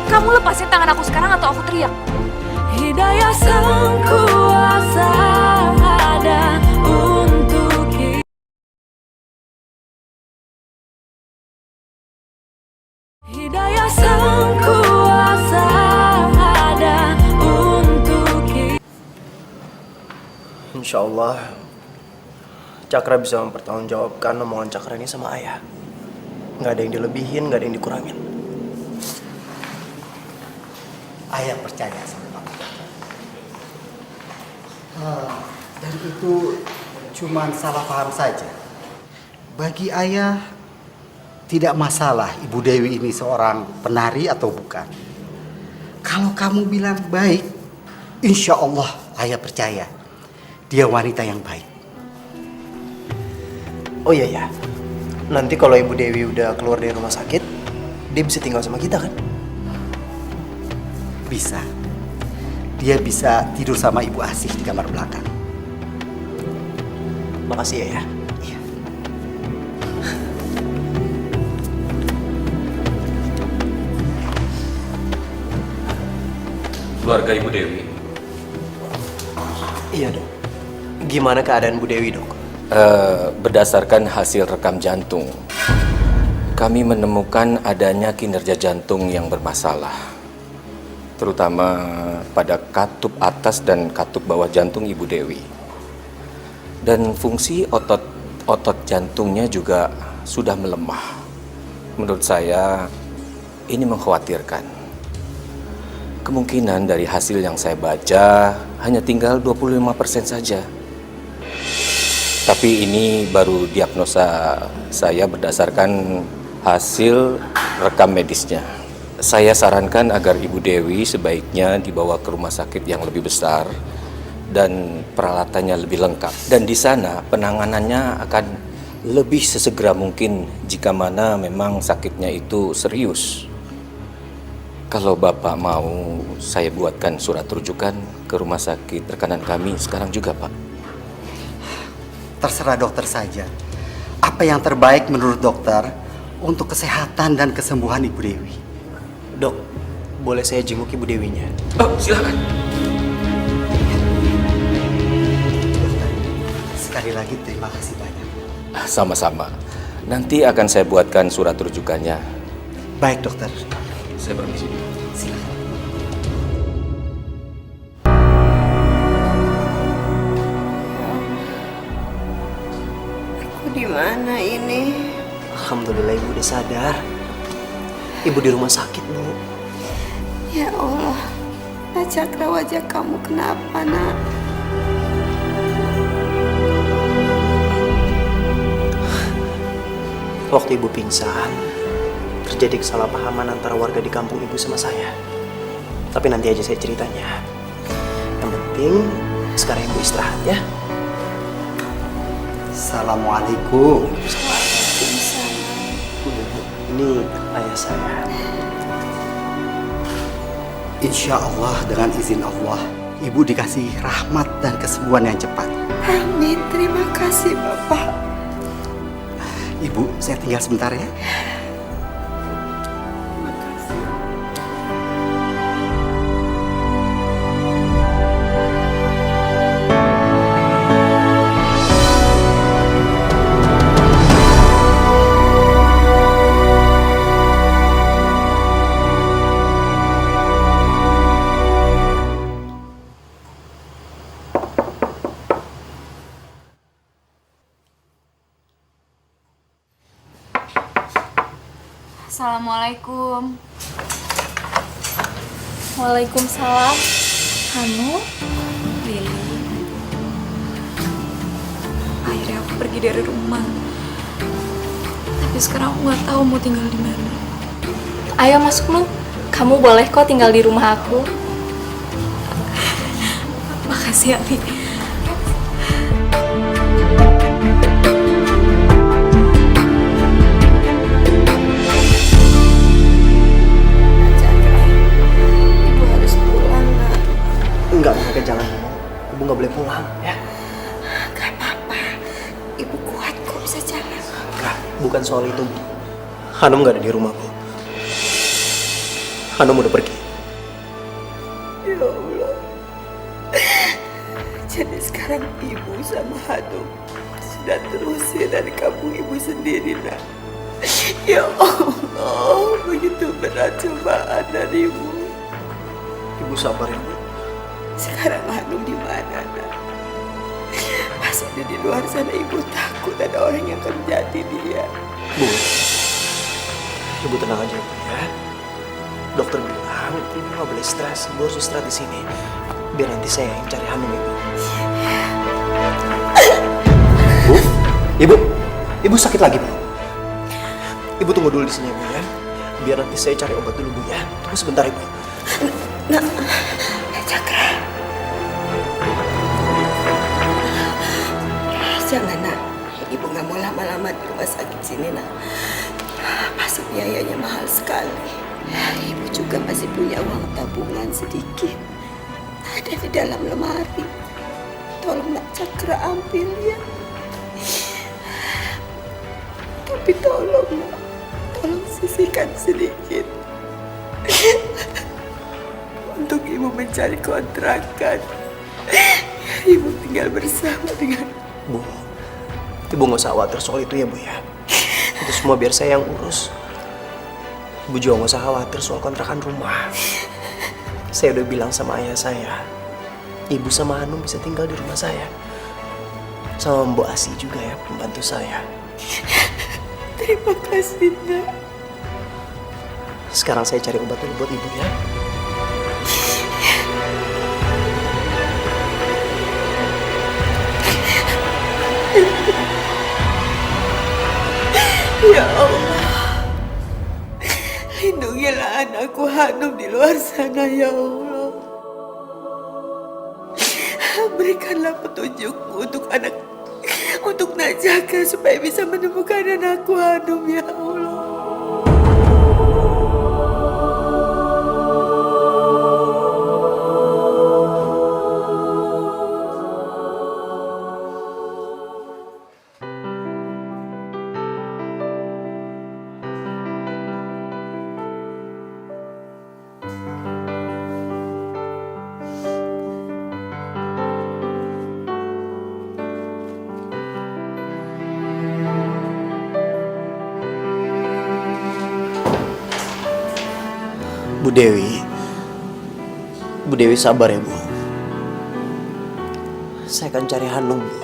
Kamu lepasin tangan aku sekarang atau aku teriak. Hidayah sang kuasa ada untuk kita. Hidayah sang kuasa ada untuk kita. Insya Allah, Cakra bisa mempertanggungjawabkan omongan Cakra ini sama ayah. Nggak ada yang dilebihin, nggak ada yang dikurangin. Ayah percaya sama Papa. Dan itu cuma salah paham saja. Bagi ayah, tidak masalah Ibu Dewi ini seorang penari atau bukan. Kalau kamu bilang baik, insya Allah ayah percaya. Dia wanita yang baik. Oh iya ya, nanti kalau Ibu Dewi udah keluar dari rumah sakit, dia bisa tinggal sama kita kan? Bisa. Dia bisa tidur sama Ibu Asih di kamar belakang. Makasih ya. Iya. Keluarga Ibu Dewi. Iya dok. Gimana keadaan Bu Dewi dok? Berdasarkan hasil rekam jantung, kami menemukan adanya kinerja jantung yang bermasalah, terutama pada katup atas dan katup bawah jantung Ibu Dewi. Dan fungsi otot jantungnya juga sudah melemah. Menurut saya, ini mengkhawatirkan. Kemungkinan dari hasil yang saya baca hanya tinggal 25% saja. Tapi ini baru diagnosa saya berdasarkan hasil rekam medisnya. Saya sarankan agar Ibu Dewi sebaiknya dibawa ke rumah sakit yang lebih besar dan peralatannya lebih lengkap. Dan di sana penanganannya akan lebih sesegera mungkin jika mana memang sakitnya itu serius. Kalau Bapak mau, saya buatkan surat rujukan ke rumah sakit rekanan kami sekarang juga, Pak. Terserah dokter saja. Apa yang terbaik menurut dokter untuk kesehatan dan kesembuhan Ibu Dewi? Dok, boleh saya jenguk Ibu Dewinya? Oh, silakan. Sekali lagi terima kasih banyak. Sama-sama. Nanti akan saya buatkan surat rujukannya. Baik dokter. Saya permisi. Silakan. Aku di mana ini? Alhamdulillah Ibu udah sadar. Ibu di rumah sakit, Bu. Ya Allah, Nak Cakra, wajah kamu kenapa, Nak? Waktu Ibu pingsan, terjadi kesalahpahaman antara warga di kampung Ibu sama saya. Tapi nanti aja saya ceritanya. Yang penting, sekarang Ibu istirahat ya. Assalamualaikum. Ini ayah saya. Insya Allah dengan izin Allah, Ibu dikasih rahmat dan kesembuhan yang cepat. Amin, terima kasih Bapak. Ibu, saya tinggal sebentar ya. Assalamualaikum. Waalaikumsalam. Hanu? Lili. Akhirnya aku pergi dari rumah. Tapi sekarang aku nggak tahu mau tinggal di mana. Ayo masuk lu. Kamu boleh kok tinggal di rumah aku. Makasih ya, Li. Ibu harus pulang, Nak. Enggak, mereka jangan. Ibu nggak boleh pulang, ya. Gak apa-apa. Ibu kuat kok bisa jalan. Enggak, bukan soal itu, Bu. Hanum nggak ada di rumah, Bu. Hanum udah pergi. Ya Allah. Jadi sekarang ibu sama Hanum sudah terusir dari kampung ibu sendiri, Nak. Ya Allah, begitu berat cobaan darimu. Ibu sabar ya, Bu. Sekarang Hanum di mana, Nak? Pas ada di luar sana ibu takut ada orang yang akan menjadi dia. Bu, Ibu tenang aja, Bu, ya. Dokter bilang Ibu nggak boleh stres. Ibu harus istirahat di sini. Biar nanti saya yang cari Hanum, Ibu. Bu, Ibu sakit lagi, Bu. Ibu tunggu dulu di sini, Bu, ya. Biar nanti saya cari obat dulu, Bu, ya. Tunggu sebentar, Ibu. Nak, Cakra. Jangan, Nak. Ibu nggak mau lama-lama di rumah sakit sini, Nak. Pasti biayanya mahal sekali. Ibu juga masih punya uang tabungan sedikit. Ada di dalam lemari. Tolong Nak Cakra ambil ya. Tapi tolong, Nak. Tolong sisihkan sedikit. Untuk ibu mencari kontrakan. Ibu tinggal bersama dengan... Bu, Ibu nggak usah khawatir soal itu ya, Bu, ya. Itu semua biar saya yang urus. Ibu juga nggak usah khawatir soal kontrakan rumah. Saya udah bilang sama ayah saya, Ibu sama Hanum bisa tinggal di rumah saya. Sama Mbak Asi juga ya, pembantu saya. Terima kasih, Nak. Sekarang saya cari obat dulu buat Ibu, ya. Ya Allah, lindungilah anakku Hanum di luar sana, ya Allah. Berikanlah petunjukmu untuk Najaka supaya bisa menemukan anakku Hanum, ya Allah. Bu Dewi sabar ya, Bu. Saya akan cari Hanum, Bu.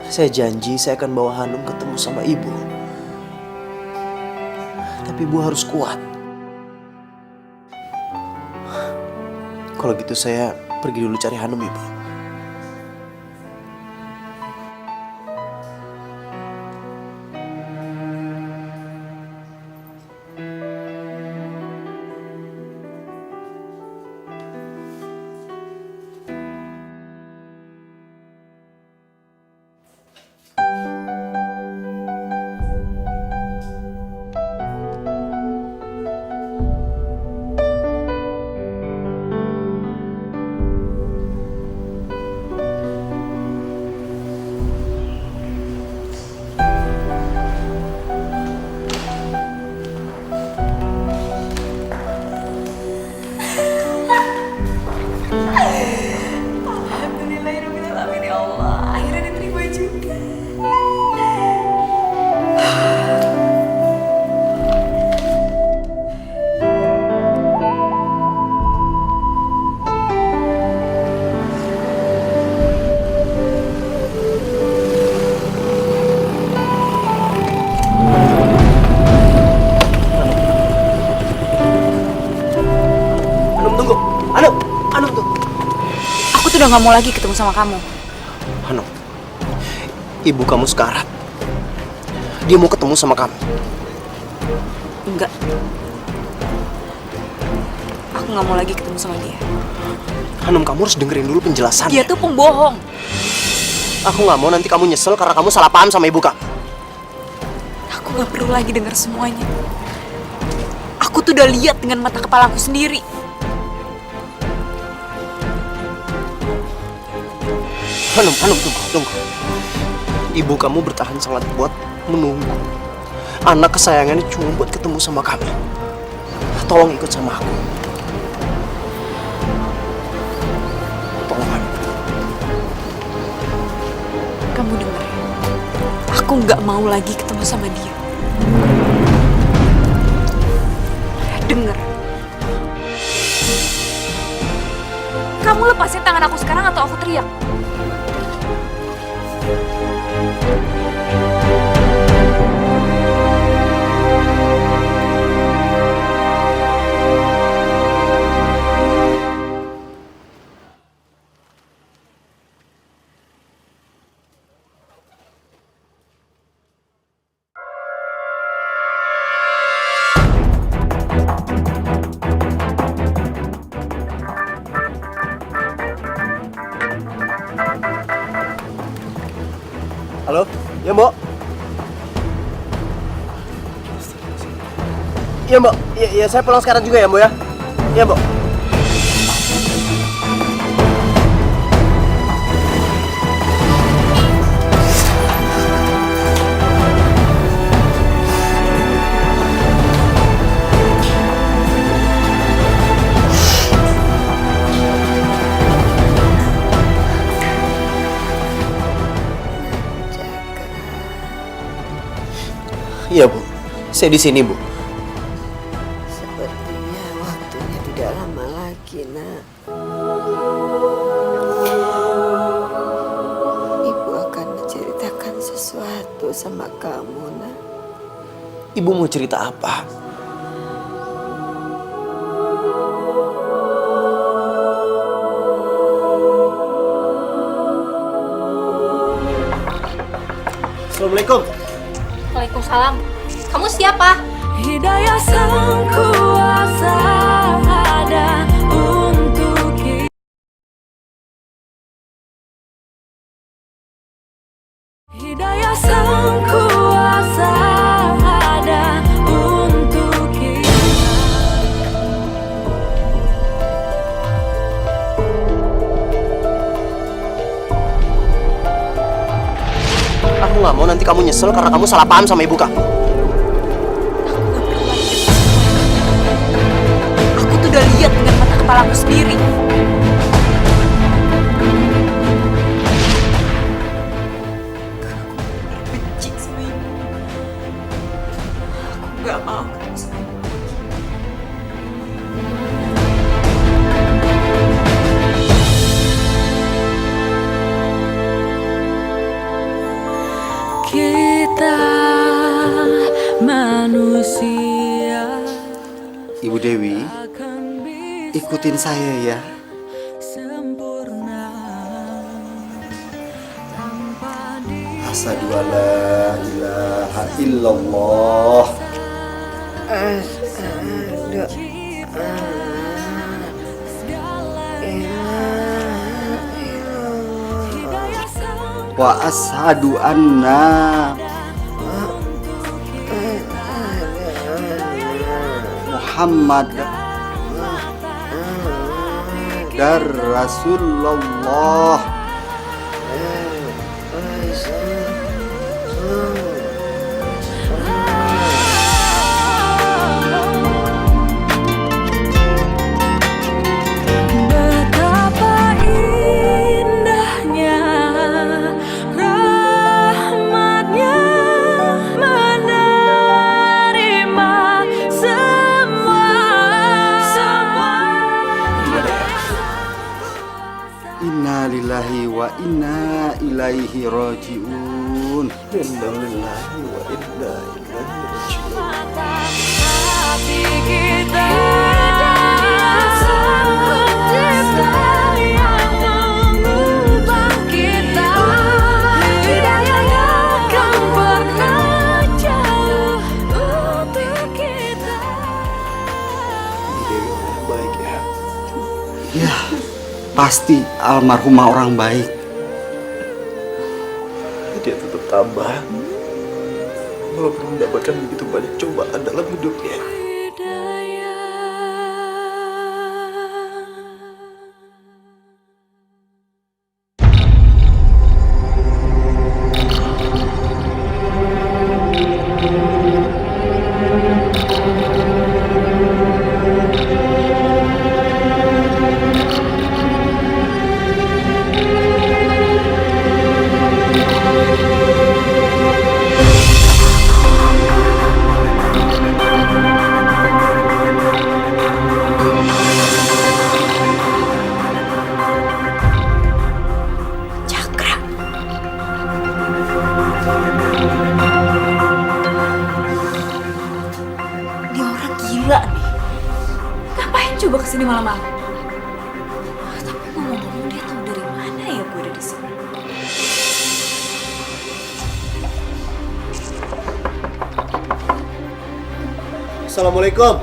Saya janji saya akan bawa Hanum ketemu sama Ibu. Tapi Ibu harus kuat. Kalau gitu saya pergi dulu cari Hanum, Ibu. sudah nggak mau lagi ketemu sama kamu. Hanum, ibu kamu sekarat. Dia mau ketemu sama kamu. Enggak. Aku nggak mau lagi ketemu sama dia. Hanum, kamu harus dengerin dulu penjelasannya. Dia tuh pembohong. Aku nggak mau nanti kamu nyesel karena kamu salah paham sama ibu kamu. Aku nggak perlu lagi dengar semuanya. Aku tuh udah lihat dengan mata kepala aku sendiri. Hanum, tunggu. Ibu kamu bertahan sangat kuat menunggu. Anak kesayangannya cuma buat ketemu sama kami. Tolong ikut sama aku. Tolong, Hanum. Kamu dengar ya? Aku nggak mau lagi ketemu sama dia. Dengar. Kamu lepasin tangan aku sekarang atau aku teriak. Halo? Ya, Mbok? Iya, Mbok. Iya, saya pulang sekarang juga ya, Mbok ya? Iya, Mbok. Iya, Bu. Saya di sini, Bu. Sepertinya waktunya tidak lama lagi, Nak. Ibu akan menceritakan sesuatu sama kamu, Nak. Ibu mau cerita apa? Assalamualaikum. Waalaikumsalam. Kamu siapa? Hidayah sang kuasa ada untuk kita. Hidayah sang kuasa ada untuk kita. Aku nggak mau nanti kamu nyesel karena kamu salah paham sama ibu kamu. Aku tuh udah lihat dengan mata kepala aku sendiri. Aku benci sama ibu. Aku nggak mau ketemu sama ibu. Kita manusia. Ibu Dewi, ikutin saya ya. Sempurna tanpa Asyhadu alla ilaha illallah. Wa asyhadu anna Muhammad dar Rasulullah. betapa indahnya rahmatnya menerima semua. Inna lillahi wa inna ilaihi rajiun. Inna lillahi wa inna ilaihi rajiun. Hati kita sang pencipta yang Ya, pasti almarhumah orang baik. Dia tetap tabah. Walaupun mendapatkan begitu banyak cobaan dalam hidupnya. Dia orang gila nih. Ngapain coba kesini malam-malam? Tapi ngomong-ngomong dia tahu dari mana ya gue ada di sini? Assalamualaikum.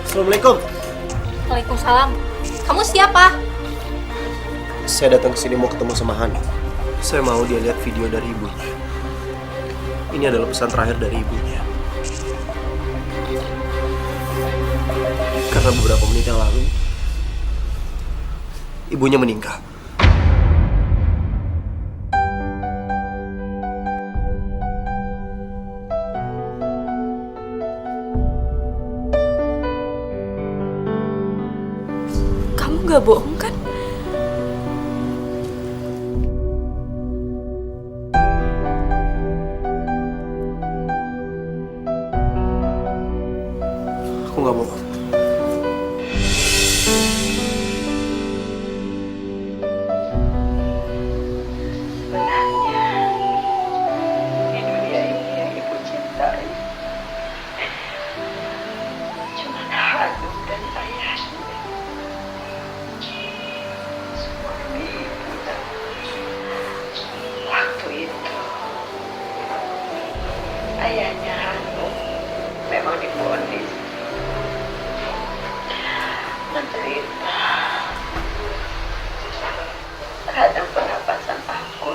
Assalamualaikum. Waalaikumsalam. Kamu siapa? Saya datang ke sini mau ketemu sama Hani. Saya mau dia lihat video dari ibunya. Ini adalah pesan terakhir dari ibunya. Karena beberapa menit yang lalu, ibunya meninggal. Kamu gak bohong kan? Aku nggak bohong. Di dunia ini yang ibu cintai cuma Hanum dan ayahnya. Suami ibu dan waktu itu ayahnya Hanum memang divonis menderita radang pernapasan akut.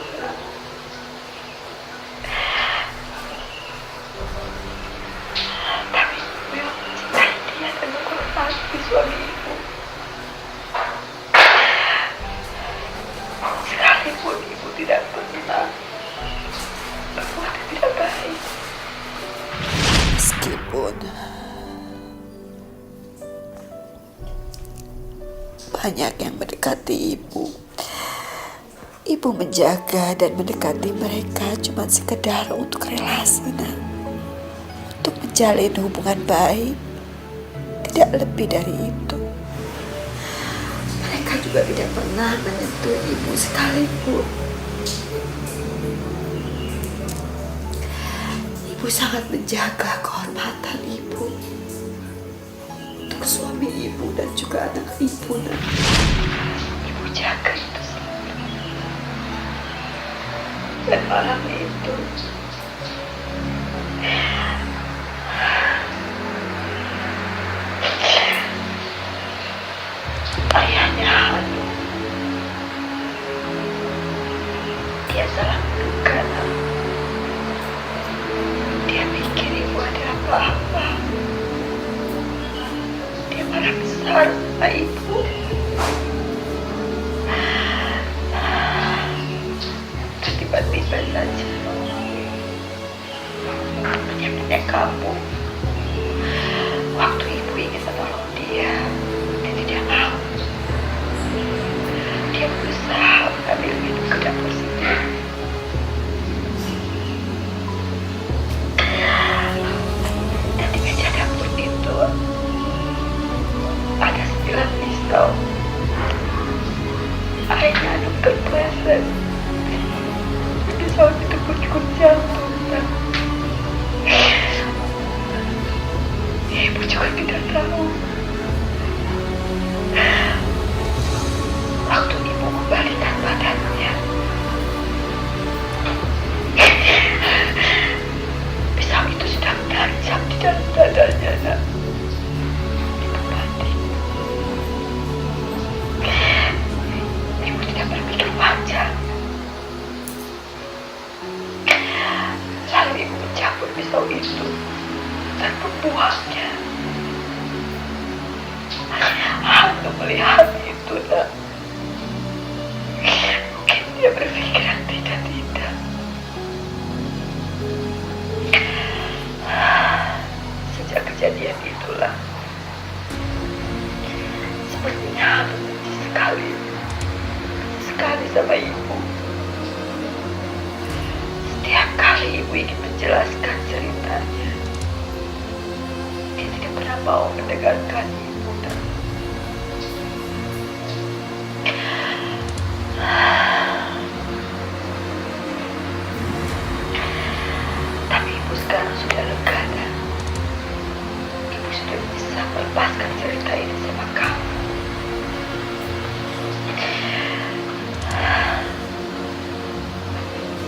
Tapi ibu yang mencintai dia dan menghormati suami ibu. Sekalipun ibu tidak pernah berbuat yang tidak baik. Meskipun banyak yang mendekati ibu, ibu menjaga dan mendekati mereka cuma sekedar untuk relasi, untuk menjalin hubungan baik, tidak lebih dari itu. Mereka juga tidak pernah menyentuh ibu sekalipun. Ibu sangat menjaga kehormatan ibu untuk suami ibu dan juga anak ibu. Ibu jaga itu selalu. Dan malam itu ayahnya Hanum, dia salah menduga. Dia pikir ibu ada apa-apa. Dia marah besar sama ibu. Dan tiba-tiba saja dia kabur. Waktu ibu ingin menolong dia tidak mau. Dia berusaha mengambil minum ke dapur sendiri. Dan di meja dapur itu ada 9 pistol. Ayahnya Hanum terpleset. Pisau itu pun cukup jatuh. itu dan membuangnya. Aku melihat itu, nak. Mungkin dia berpikiran tidak. Sejak kejadian itulah, sepertinya aku benci sekali sama ibu. Setiap kali ibu ingin menjelaskan ceritanya, dia tidak pernah mau mendengarkan ibu. Tapi ibu sekarang sudah lega dan ibu sudah bisa melepaskan cerita ini sama kamu.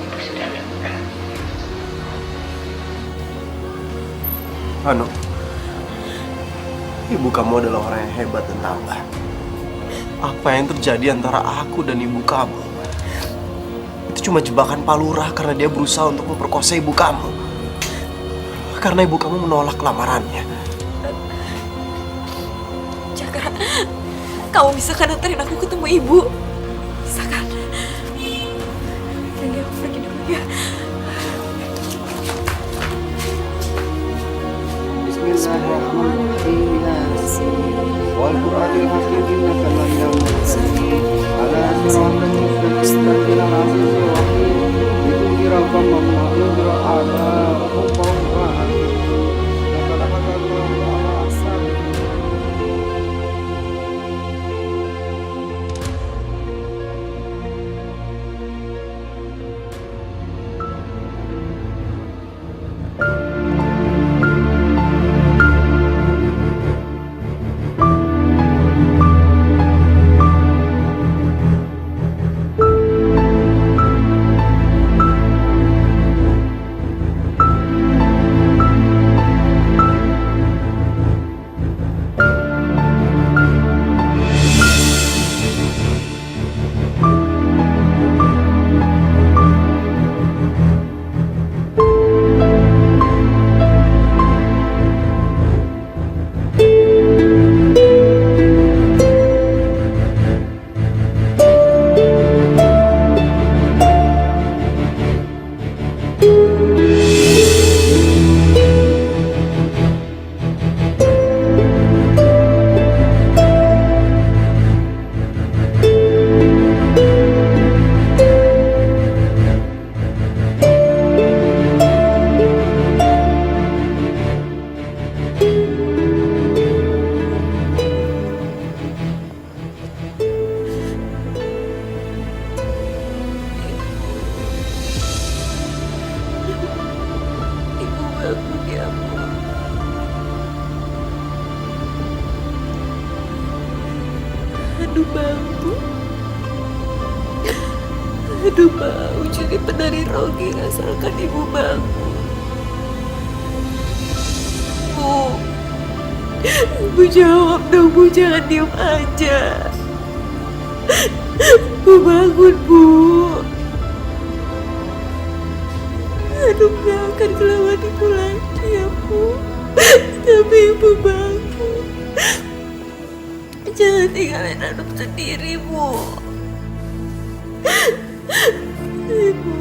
Ibu sudah lega. Anu, ibu kamu adalah orang yang hebat dan tabah. Apa yang terjadi antara aku dan ibu kamu itu cuma jebakan Pak Lurah karena dia berusaha untuk memperkosa ibu kamu. Karena ibu kamu menolak lamarannya. Jaka, kamu bisa kan antarin aku ketemu ibu? Bisa kan? Pergi, aku pergi dulu ya. Bismillahirrahmanirrahim. Wal Qur'anil Hakim innaka laminal mursalin ala siratal mustaqim al-azizir rahim lidunzira qauman ma yunzira aba'ahum wa hum Aduh, mau jadi penari rogi asalkan ibu bangun. Bu jawab dong, Bu, jangan diem aja. Bu bangun, Bu. Aduh, gak akan kelawan ibu lagi ya, Bu. Tapi ibu bangun. Jangan tinggalin Anup sendiri, Bu. Ibu.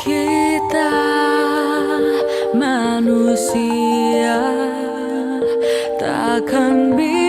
Kita manusia takkan bisa